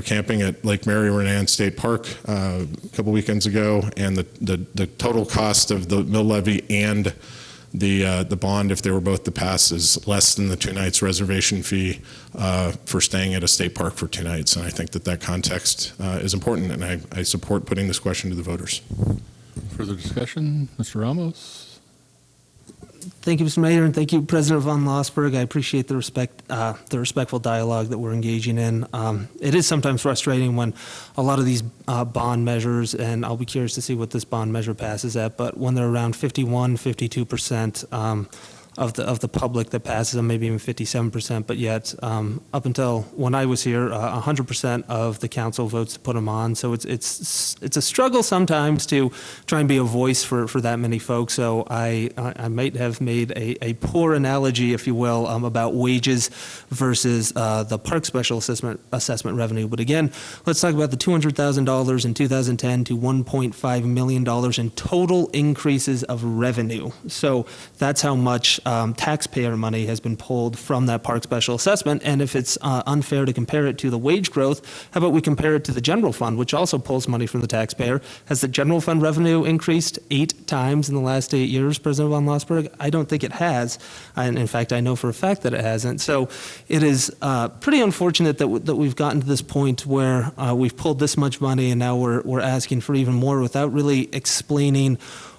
camping at Lake Mary Renan State Park a couple weekends ago, and the total cost of the mill levy and the bond, if they were both to pass, is less than the 2 nights reservation fee for staying at a state park for 2 nights. And I think that context is important, and I support putting this question to the voters. Further discussion, Mr. Ramos? Thank you, Mr. Mayor, and thank you, President von Lossberg. I appreciate the respectful dialogue that we're engaging in. It is sometimes frustrating when a lot of these bond measures, and I'll be curious to see what this bond measure passes at, but when they're around 51, 52% of the public that passes them, maybe even 57%, but yet up until when I was here, 100% of the council votes to put them on. So it's a struggle sometimes to try and be a voice for that many folks. So I might have made a poor analogy, if you will, about wages versus the park special assessment revenue. But again, let's talk about the $200,000 in 2010 to $1.5 million in total increases of revenue. So that's how much taxpayer money has been pulled from that park special assessment. And if it's unfair to compare it to the wage growth, how about we compare it to the general fund, which also pulls money from the taxpayer? Has the general fund revenue increased 8 times in the last 8 years, President von Lossberg? I don't think it has. And in fact, I know for a fact that it hasn't. So it is pretty unfortunate that we've gotten to this point where we've pulled this much money and now we're asking for even more without really explaining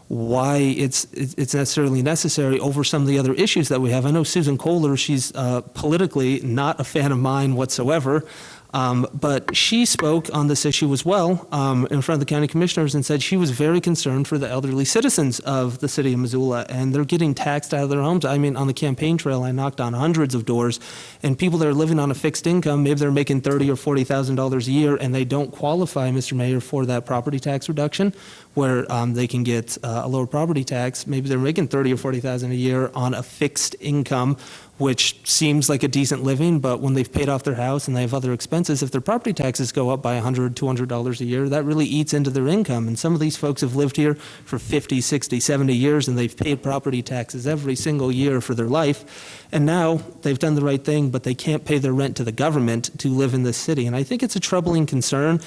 why it's necessarily necessary over some of the other issues that we have. I know Susan Kohler, she's politically not a fan of mine whatsoever, but she spoke on this issue as well in front of the county commissioners and said she was very concerned for the elderly citizens of the city of Missoula, and they're getting taxed out of their homes. I mean, on the campaign trail, I knocked on hundreds of doors, and people that are living on a fixed income, maybe they're making $30,000 or $40,000 a year, and they don't qualify, Mr. Mayor, for that property tax reduction, where they can get a lower property tax. Maybe they're making $30,000 or $40,000 a year on a fixed income, which seems like a decent living, but when they've paid off their house and they have other expenses, if their property taxes go up by $100, $200 a year, that really eats into their income. And some of these folks have lived here for 50, 60, 70 years, and they've paid property taxes every single year for their life. And now they've done the right thing, but they can't pay their rent to the government to live in this city. And I think it's a troubling concern.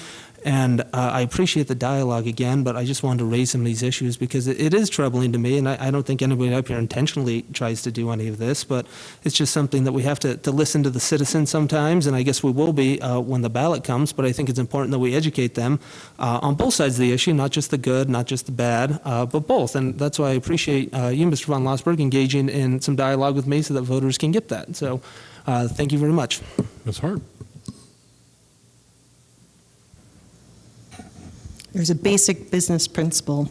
And I appreciate the dialogue again, but I just wanted to raise some of these issues because it is troubling to me, and I don't think anybody up here intentionally tries to do any of this, but it's just something that we have to listen to the citizens sometimes, and I guess we will be when the ballot comes, but I think it's important that we educate them on both sides of the issue, not just the good, not just the bad, but both. And that's why I appreciate you, Mr. von Lossberg, engaging in some dialogue with me so that voters can get that. So thank you very much. Ms. Hart. There's a basic business principle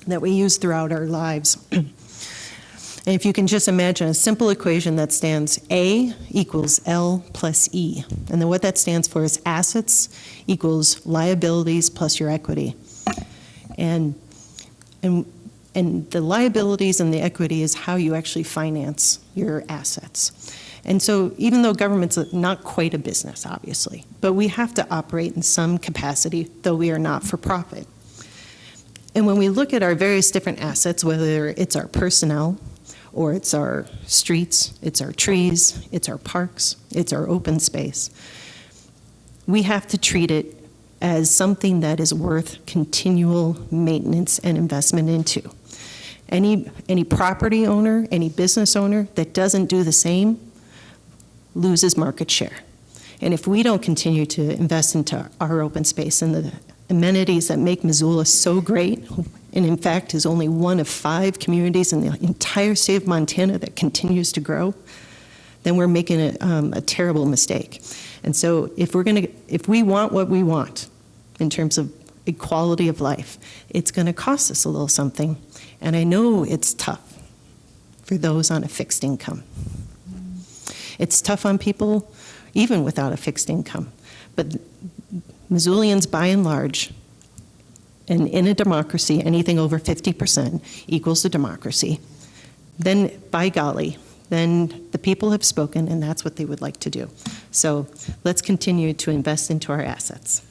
that we use throughout our lives. And if you can just imagine a simple equation that stands A equals L plus E. And then what that stands for is assets equals liabilities plus your equity. And the liabilities and the equity is how you actually finance your assets. And so even though government's not quite a business, obviously, but we have to operate in some capacity, though we are not for profit. And when we look at our various different assets, whether it's our personnel, or it's our streets, it's our trees, it's our parks, it's our open space, we have to treat it as something that is worth continual maintenance and investment into. Any property owner, any business owner that doesn't do the same loses market share. And if we don't continue to invest into our open space and the amenities that make Missoula so great, and in fact is only one of 5 communities in the entire state of Montana that continues to grow, then we're making a terrible mistake. And so if we want what we want in terms of equality of life, it's going to cost us a little something. And I know it's tough for those on a fixed income. It's tough on people even without a fixed income. But Missoulians, by and large, and in a democracy, anything over 50% equals a democracy. Then, by golly, then the people have spoken, and that's what they would like to do. So let's continue to invest into our assets.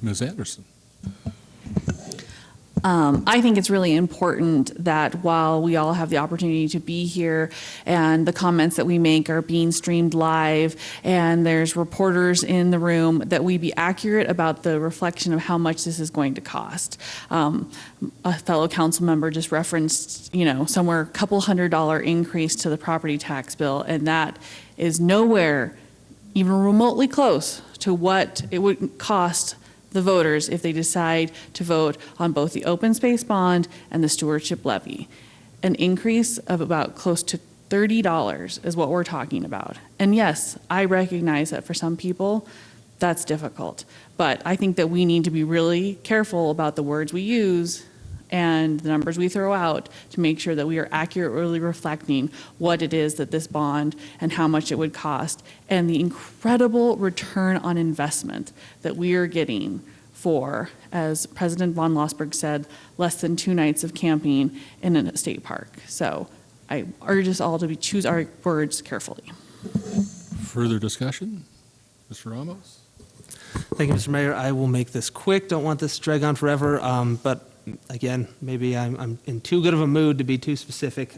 Ms. Anderson. I think it's really important that while we all have the opportunity to be here and the comments that we make are being streamed live and there's reporters in the room, that we be accurate about the reflection of how much this is going to cost. A fellow council member just referenced, somewhere a couple $100 increase to the property tax bill, and that is nowhere even remotely close to what it would cost the voters if they decide to vote on both the open space bond and the stewardship levy. An increase of about close to $30 is what we're talking about. And yes, I recognize that for some people, that's difficult. But I think that we need to be really careful about the words we use and the numbers we throw out to make sure that we are accurately reflecting what it is that this bond and how much it would cost and the incredible return on investment that we are getting for, as President von Lossberg said, less than 2 nights of camping in a state park. So I urge us all to choose our words carefully. Further discussion? Mr. Ramos? Thank you, Mr. Mayor. I will make this quick. Don't want this to drag on forever, but again, maybe I'm in too good of a mood to be too specific.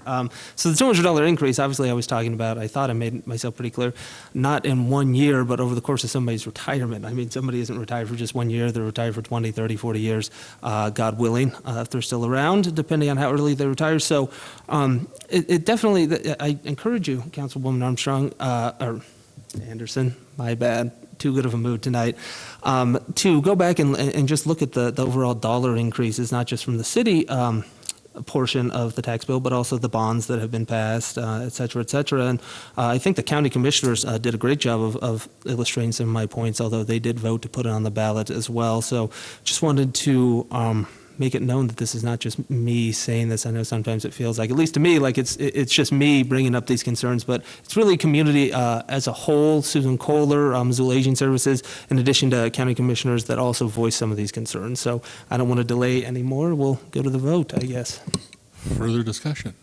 So the $200 increase, obviously I was talking about, I thought I made myself pretty clear, not in 1 year, but over the course of somebody's retirement. I mean, somebody isn't retired for just 1 year, they're retired for 20, 30, 40 years, God willing, if they're still around, depending on how early they retire. So it definitely, I encourage you, Councilwoman Armstrong, or Anderson, my bad, too good of a mood tonight, to go back and just look at the overall dollar increases, not just from the city portion of the tax bill, but also the bonds that have been passed, et cetera, et cetera. And I think the county commissioners did a great job of illustrating some of my points, although they did vote to put it on the ballot as well. So just wanted to make it known that this is not just me saying this. I know sometimes it feels like, at least to me, like it's just me bringing up these concerns, but it's really community as a whole. Susan Kohler, Missoula Aging Services, in addition to county commissioners that also voice some of these concerns. So I don't want to delay anymore. We'll go to the vote, I guess. Further discussion?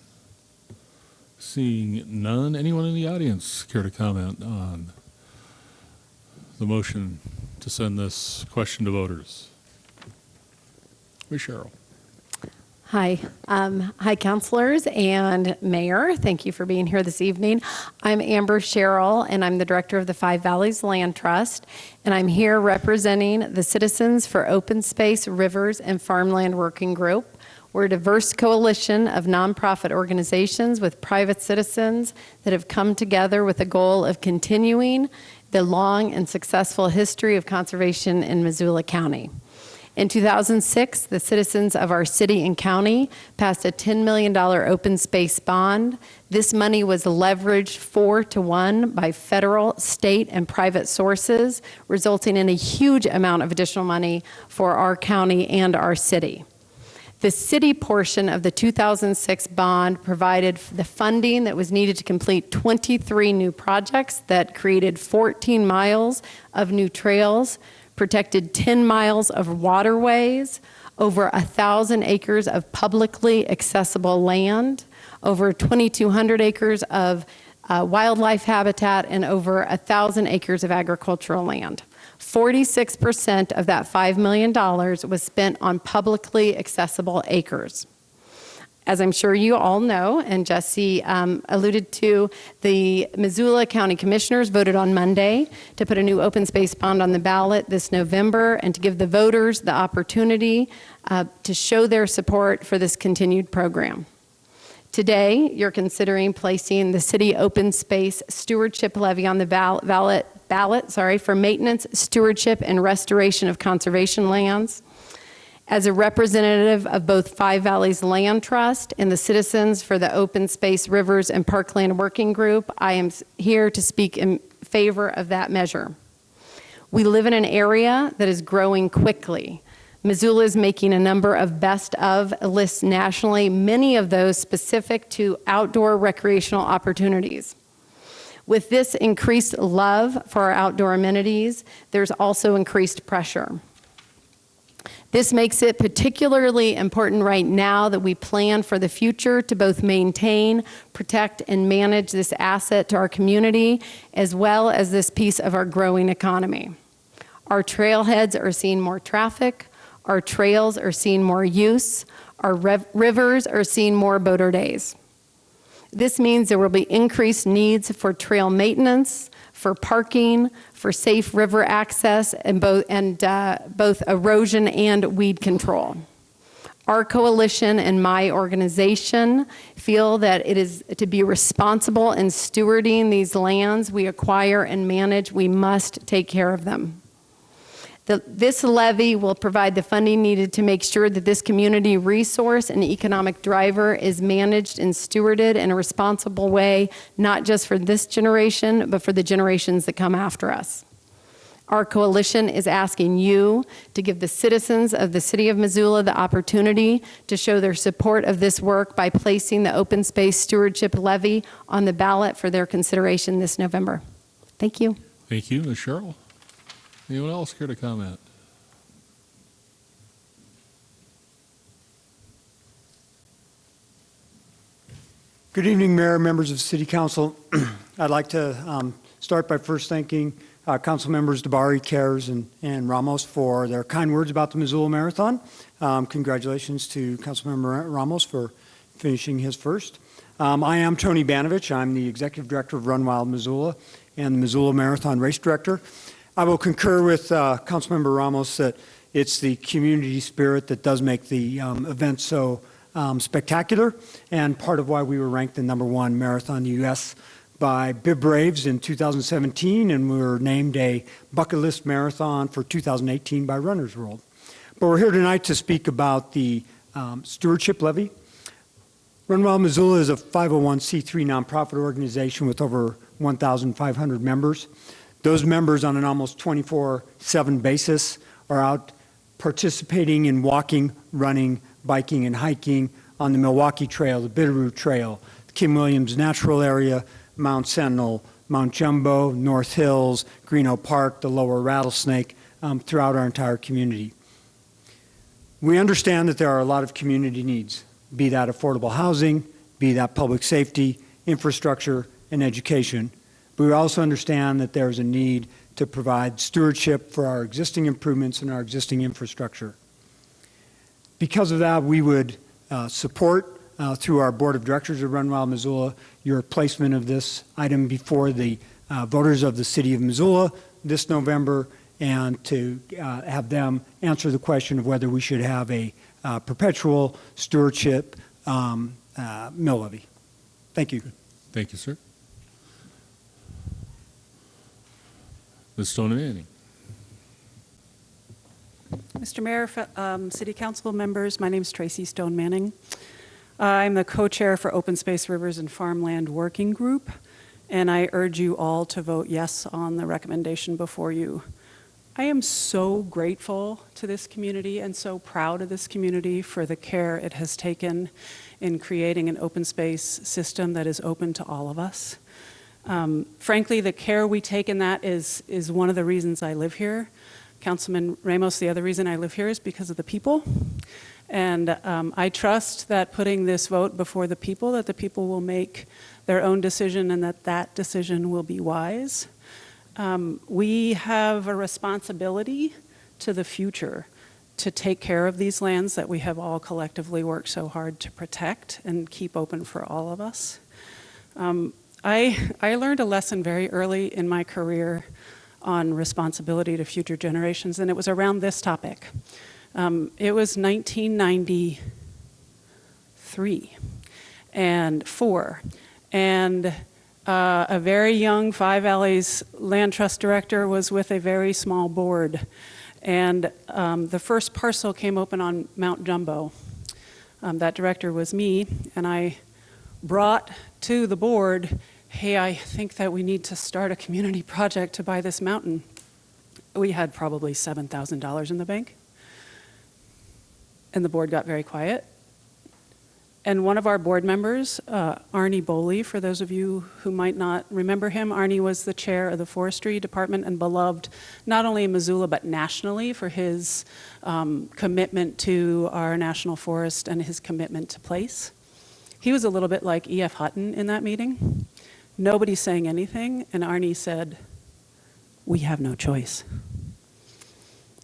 Seeing none, anyone in the audience care to comment on the motion to send this question to voters? Ms. Cheryl. Hi. Hi, councilors and mayor. Thank you for being here this evening. I'm Amber Sherrill, and I'm the director of the Five Valleys Land Trust, and I'm here representing the Citizens for Open Space, Rivers, and Farmland Working Group. We're a diverse coalition of nonprofit organizations with private citizens that have come together with the goal of continuing the long and successful history of conservation in Missoula County. In 2006, the citizens of our city and county passed a $10 million open space bond. This money was leveraged 4-to-1 by federal, state, and private sources, resulting in a huge amount of additional money for our county and our city. The city portion of the 2006 bond provided the funding that was needed to complete 23 new projects that created 14 miles of new trails, protected 10 miles of waterways, over 1,000 acres of publicly accessible land, over 2,200 acres of wildlife habitat, and over 1,000 acres of agricultural land. 46% of that $5 million was spent on publicly accessible acres. As I'm sure you all know, and Jesse alluded to, the Missoula County Commissioners voted on Monday to put a new open space bond on the ballot this November and to give the voters the opportunity to show their support for this continued program. Today, you're considering placing the city open space stewardship levy on the ballot for maintenance, stewardship, and restoration of conservation lands. As a representative of both Five Valleys Land Trust and the citizens for the Open Space Rivers and Parkland Working Group, I am here to speak in favor of that measure. We live in an area that is growing quickly. Missoula is making a number of best of lists nationally, many of those specific to outdoor recreational opportunities. With this increased love for our outdoor amenities, there's also increased pressure. This makes it particularly important right now that we plan for the future to both maintain, protect, and manage this asset to our community, as well as this piece of our growing economy. Our trailheads are seeing more traffic, our trails are seeing more use, our rivers are seeing more boater days. This means there will be increased needs for trail maintenance, for parking, for safe river access, and both erosion and weed control. Our coalition and my organization feel that it is to be responsible in stewarding these lands we acquire and manage, we must take care of them. This levy will provide the funding needed to make sure that this community resource and economic driver is managed and stewarded in a responsible way, not just for this generation, but for the generations that come after us. Our coalition is asking you to give the citizens of the City of Missoula the opportunity to show their support of this work by placing the Open Space Stewardship Levy on the ballot for their consideration this November. Thank you. Thank you, Ms. Cheryl. Anyone else care to comment? Good evening, Mayor, members of City Council. I'd like to start by first thanking Council members Dabari, Cares, and Ramos for their kind words about the Missoula Marathon. Congratulations to Councilmember Ramos for finishing his first. I am Tony Banovich. I'm the Executive Director of Run Wild Missoula and the Missoula Marathon Race Director. I will concur with Councilmember Ramos that it's the community spirit that does make the event so spectacular, and part of why we were ranked the #1 marathon in the U.S. by Bib Braves in 2017, and we were named a bucket list marathon for 2018 by Runner's World. But we're here tonight to speak about the stewardship levy. Run Wild Missoula is a 501c3 nonprofit organization with over 1,500 members. Those members on an almost 24/7 basis are out participating in walking, running, biking, and hiking on the Milwaukee Trail, the Bitterroot Trail, the Kim Williams Natural Area, Mount Sentinel, Mount Jumbo, North Hills, Greeno Park, the Lower Rattlesnake, throughout our entire community. We understand that there are a lot of community needs, be that affordable housing, be that public safety, infrastructure, and education. But we also understand that there's a need to provide stewardship for our existing improvements and our existing infrastructure. Because of that, we would support, through our Board of Directors of Run Wild Missoula, your placement of this item before the voters of the City of Missoula this November, and to have them answer the question of whether we should have a perpetual stewardship mill levy. Thank you. Thank you, sir. Ms. Stone Manning. Mr. Mayor, City Council members, my name is Tracy Stone Manning. I'm the co-chair for Open Space Rivers and Farmland Working Group, and I urge you all to vote yes on the recommendation before you. I am so grateful to this community and so proud of this community for the care it has taken in creating an open space system that is open to all of us. Frankly, the care we take in that is one of the reasons I live here. Councilman Ramos, the other reason I live here is because of the people. And I trust that putting this vote before the people, that the people will make their own decision and that that decision will be wise. We have a responsibility to the future to take care of these lands that we have all collectively worked so hard to protect and keep open for all of us. I learned a lesson very early in my career on responsibility to future generations, and it was around this topic. It was 1993 and 4, and a very young Five Valleys Land Trust director was with a very small board, And the first parcel came open on Mount Jumbo. That director was me, and I brought to the board, hey, I think that we need to start a community project to buy this mountain. We had probably $7,000 in the bank. And the board got very quiet. And one of our board members, Arnie Boley, for those of you who might not remember him, Arnie was the chair of the forestry department and beloved not only in Missoula but nationally for his commitment to our national forest and his commitment to place. He was a little bit like E.F. Hutton in that meeting. Nobody's saying anything, and Arnie said, "We have no choice."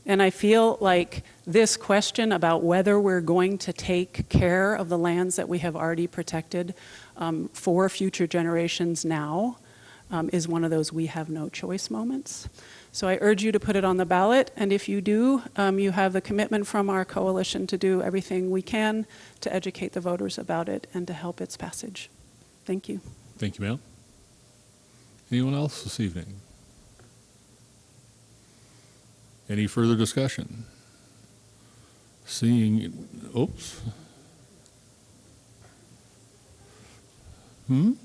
And I feel like this question about whether we're going to take care of the lands that we have already protected for future generations now is one of those we have no choice moments. So I urge you to put it on the ballot, and if you do, you have the commitment from our coalition to do everything we can to educate the voters about it and to help its passage. Thank you. Thank you, ma'am. Anyone else this evening? Any further discussion? Seeing, oops. Man,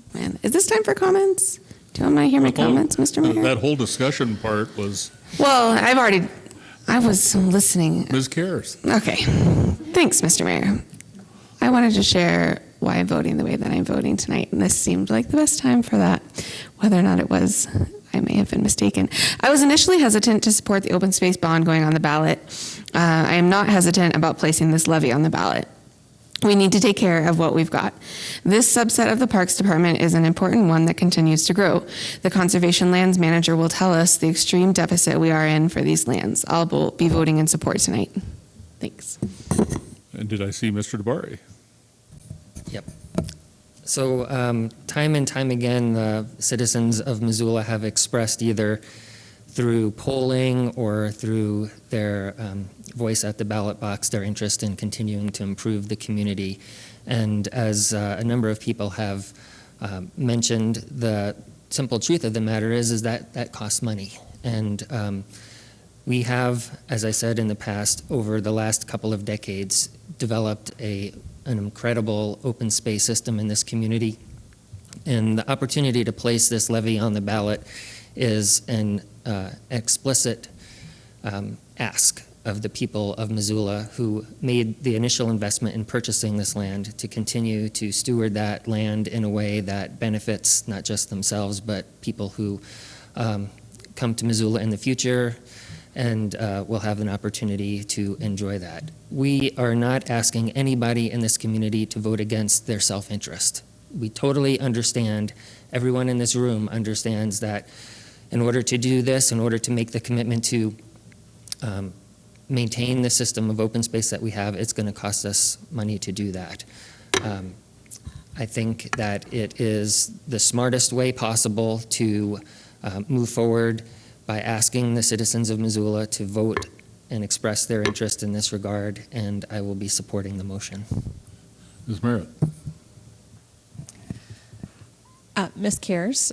is this time for comments? Do you want to hear my comments, Mr. Mayor? That whole discussion part was Well, I was listening. Ms. Cares. Okay. Thanks, Mr. Mayor. I wanted to share why I'm voting the way that I'm voting tonight, and this seemed like the best time for that. Whether or not it was, I may have been mistaken. I was initially hesitant to support the open space bond going on the ballot. I am not hesitant about placing this levy on the ballot. We need to take care of what we've got. This subset of the Parks Department is an important one that continues to grow. The Conservation Lands Manager will tell us the extreme deficit we are in for these lands. I'll be voting in support tonight. Thanks. And did I see Mr. DeBari? Yep. So time and time again, the citizens of Missoula have expressed either through polling or through their voice at the ballot box their interest in continuing to improve the community. And as a number of people have mentioned, the simple truth of the matter is that that costs money. And we have, as I said in the past, over the last couple of decades, developed an incredible open space system in this community. And the opportunity to place this levy on the ballot is an explicit ask of the people of Missoula who made the initial investment in purchasing this land to continue to steward that land in a way that benefits not just themselves, but people who come to Missoula in the future and will have an opportunity to enjoy that. We are not asking anybody in this community to vote against their self-interest. We totally understand, everyone in this room understands that in order to do this, in order to make the commitment to maintain the system of open space that we have, it's going to cost us money to do that. I think that it is the smartest way possible to move forward by asking the citizens of Missoula to vote and express their interest in this regard, and I will be supporting the motion. Ms. Merritt. Ms. Cares,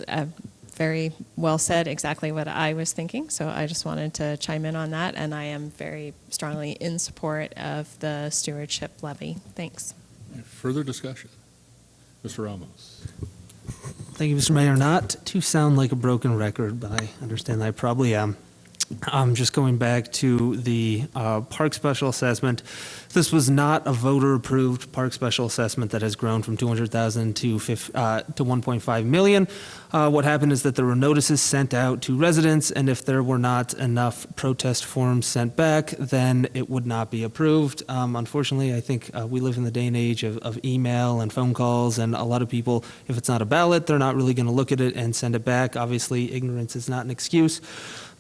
very well said, exactly what I was thinking. So I just wanted to chime in on that, and I am very strongly in support of the stewardship levy. Thanks. Further discussion? Mr. Ramos. Thank you, Mr. Mayor. Not to sound like a broken record, but I understand I probably am. Just going back to the park special assessment, this was not a voter-approved park special assessment that has grown from $200,000 to 1.5 million. What happened is that there were notices sent out to residents, and if there were not enough protest forms sent back, then it would not be approved. Unfortunately, I think we live in the day and age of email and phone calls, and a lot of people, if it's not a ballot, they're not really going to look at it and send it back. Obviously, ignorance is not an excuse.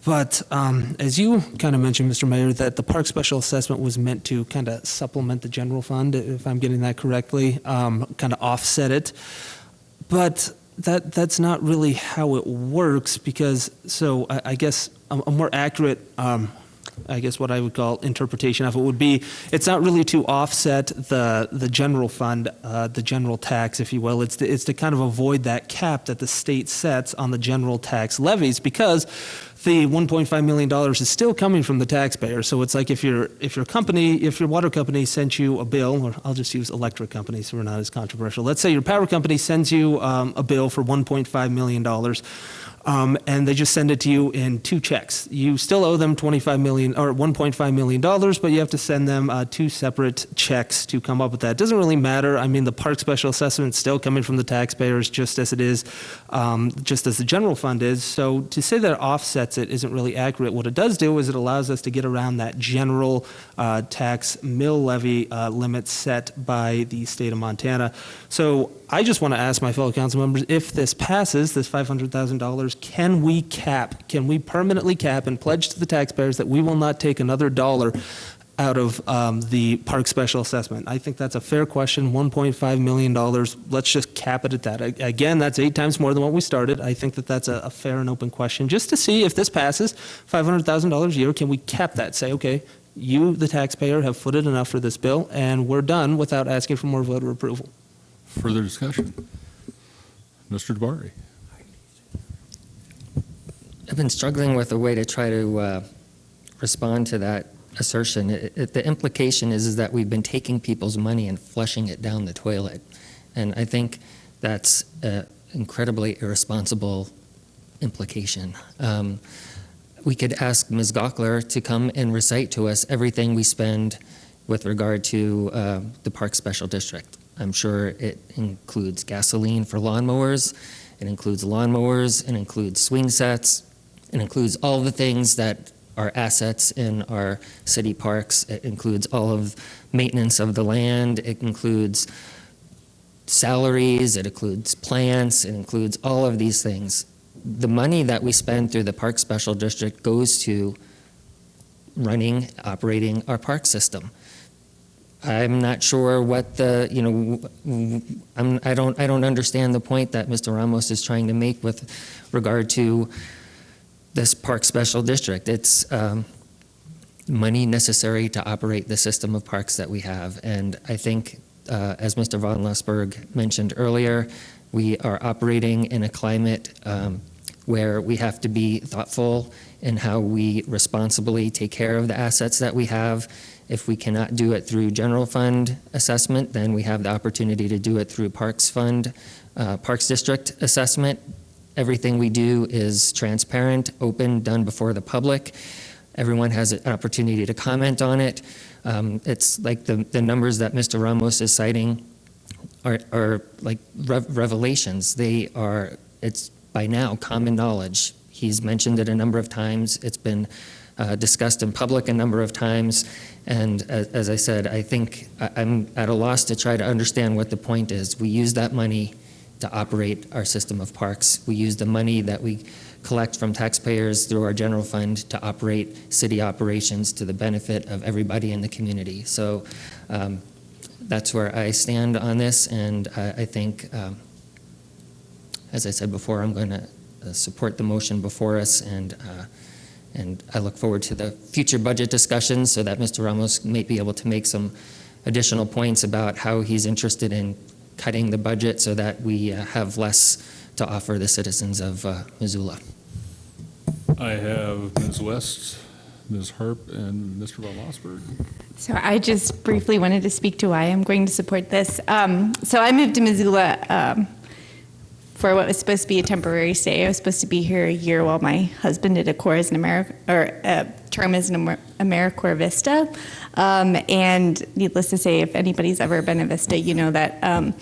But as you kind of mentioned, Mr. Mayor, that the park special assessment was meant to kind of supplement the general fund, if I'm getting that correctly, kind of offset it. But that's not really how it works, because, so I guess a more accurate, I guess what I would call interpretation of it would be, it's not really to offset the general fund, the general tax, if you will. It's to kind of avoid that cap that the state sets on the general tax levies, because the $1.5 million is still coming from the taxpayer. So it's like if your water company sent you a bill, or I'll just use electric companies so we're not as controversial. Let's say your power company sends you a bill for $1.5 million. And they just send it to you in 2 checks. You still owe them $1.5 million, but you have to send them 2 separate checks to come up with that. It doesn't really matter. I mean, the park special assessment is still coming from the taxpayers, just as it is, just as the general fund is. So to say that it offsets it isn't really accurate. What it does do is it allows us to get around that general tax mill levy limit set by the state of Montana. So I just want to ask my fellow council members, if this passes, this $500,000, can we permanently cap and pledge to the taxpayers that we will not take another dollar out of the park special assessment? I think that's a fair question. $1.5 million, let's just cap it at that. Again, that's 8 times more than what we started. I think that that's a fair and open question. Just to see if this passes, $500,000 a year, can we cap that? Say, okay, you, the taxpayer, have footed enough for this bill, and we're done without asking for more voter approval. Further discussion? Mr. DeBari. I've been struggling with a way to try to respond to that assertion. The implication is that we've been taking people's money and flushing it down the toilet. And I think that's an incredibly irresponsible implication. We could ask Ms. Gockler to come and recite to us everything we spend with regard to the Park Special District. I'm sure it includes gasoline for lawnmowers, it includes lawnmowers, it includes swing sets, it includes all the things that are assets in our city parks. It includes all of maintenance of the land. It includes salaries. It includes plants. It includes all of these things. The money that we spend through the Park Special District goes to operating our park system. I'm not sure what I don't understand the point that Mr. Ramos is trying to make with regard to this Park Special District. It's money necessary to operate the system of parks that we have. And I think, as Mr. Von Lussberg mentioned earlier, we are operating in a climate where we have to be thoughtful in how we responsibly take care of the assets that we have. If we cannot do it through general fund assessment, then we have the opportunity to do it through Parks District assessment. Everything we do is transparent, open, done before the public. Everyone has an opportunity to comment on it. It's like the numbers that Mr. Ramos is citing are like revelations. It's by now common knowledge. He's mentioned it a number of times. It's been discussed in public a number of times. And as I said, I think I'm at a loss to try to understand what the point is. We use that money to operate our system of parks. We use the money that we collect from taxpayers through our general fund to operate city operations to the benefit of everybody in the community. So that's where I stand on this, and I think, as I said before, I'm going to support the motion before us, and I look forward to the future budget discussions so that Mr. Ramos may be able to make some additional points about how he's interested in cutting the budget so that we have less to offer the citizens of Missoula. I have Ms. West, Ms. Harp, and Mr. Von Lossberg. So I just briefly wanted to speak to why I'm going to support this. So I moved to Missoula for what was supposed to be a temporary stay. I was supposed to be here a year while my husband did a term as an AmeriCorps Vista. And needless to say, if anybody's ever been a Vista, you know that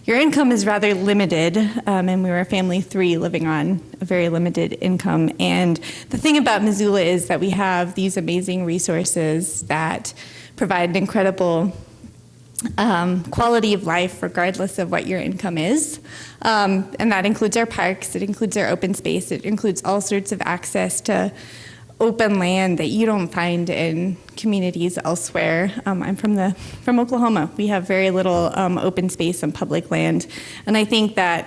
your income is rather limited. And we were a family of 3 living on a very limited income. And the thing about Missoula is that we have these amazing resources that provide an incredible quality of life regardless of what your income is. And that includes our parks, it includes our open space, it includes all sorts of access to open land that you don't find in communities elsewhere. I'm from Oklahoma. We have very little open space and public land. And I think that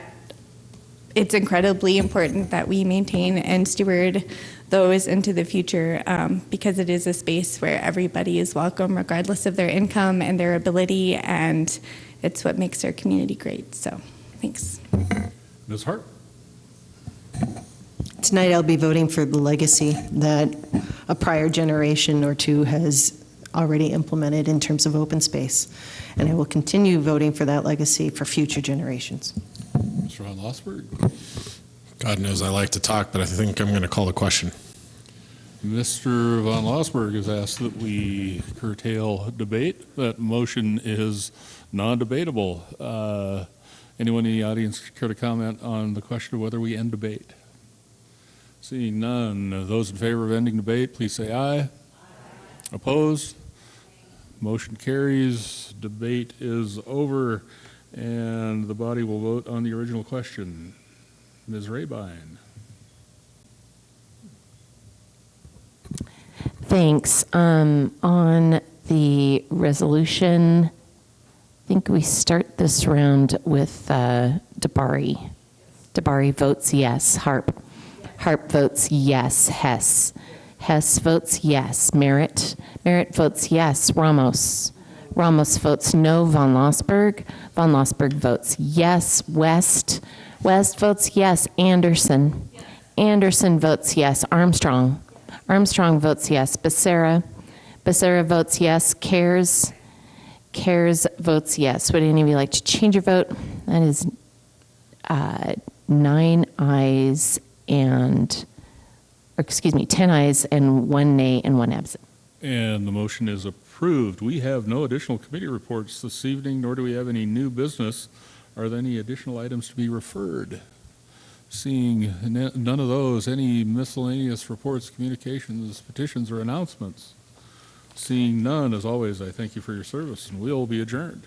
it's incredibly important that we maintain and steward those into the future because it is a space where everybody is welcome regardless of their income and their ability, and it's what makes our community great. So thanks. Ms. Hart. Tonight I'll be voting for the legacy that a prior generation or two has already implemented in terms of open space. And I will continue voting for that legacy for future generations. Mr. Von Lossberg? God knows I like to talk, but I think I'm going to call the question. Mr. Von Lossberg has asked that we curtail debate. That motion is non-debatable. Anyone in the audience care to comment on the question of whether we end debate? Seeing none, those in favor of ending debate, please say aye. Aye. Opposed? Motion carries. Debate is over, and the body will vote on the original question. Ms. Rabine. Thanks. On the resolution, I think we start this round with DeBari. DeBari votes yes. Harp votes yes. Hess votes yes. Merritt votes yes. Ramos votes no. Von Lossberg votes yes. West votes yes. Anderson votes yes. Armstrong votes yes. Becerra votes yes. Cares votes yes. Would any of you like to change your vote? That is 9 ayes and, 10 ayes and 1 nay and 1 absent. And the motion is approved. We have no additional committee reports this evening, nor do we have any new business. Are there any additional items to be referred? Seeing none of those, any miscellaneous reports, communications, petitions, or announcements? Seeing none, as always, I thank you for your service, and we'll be adjourned.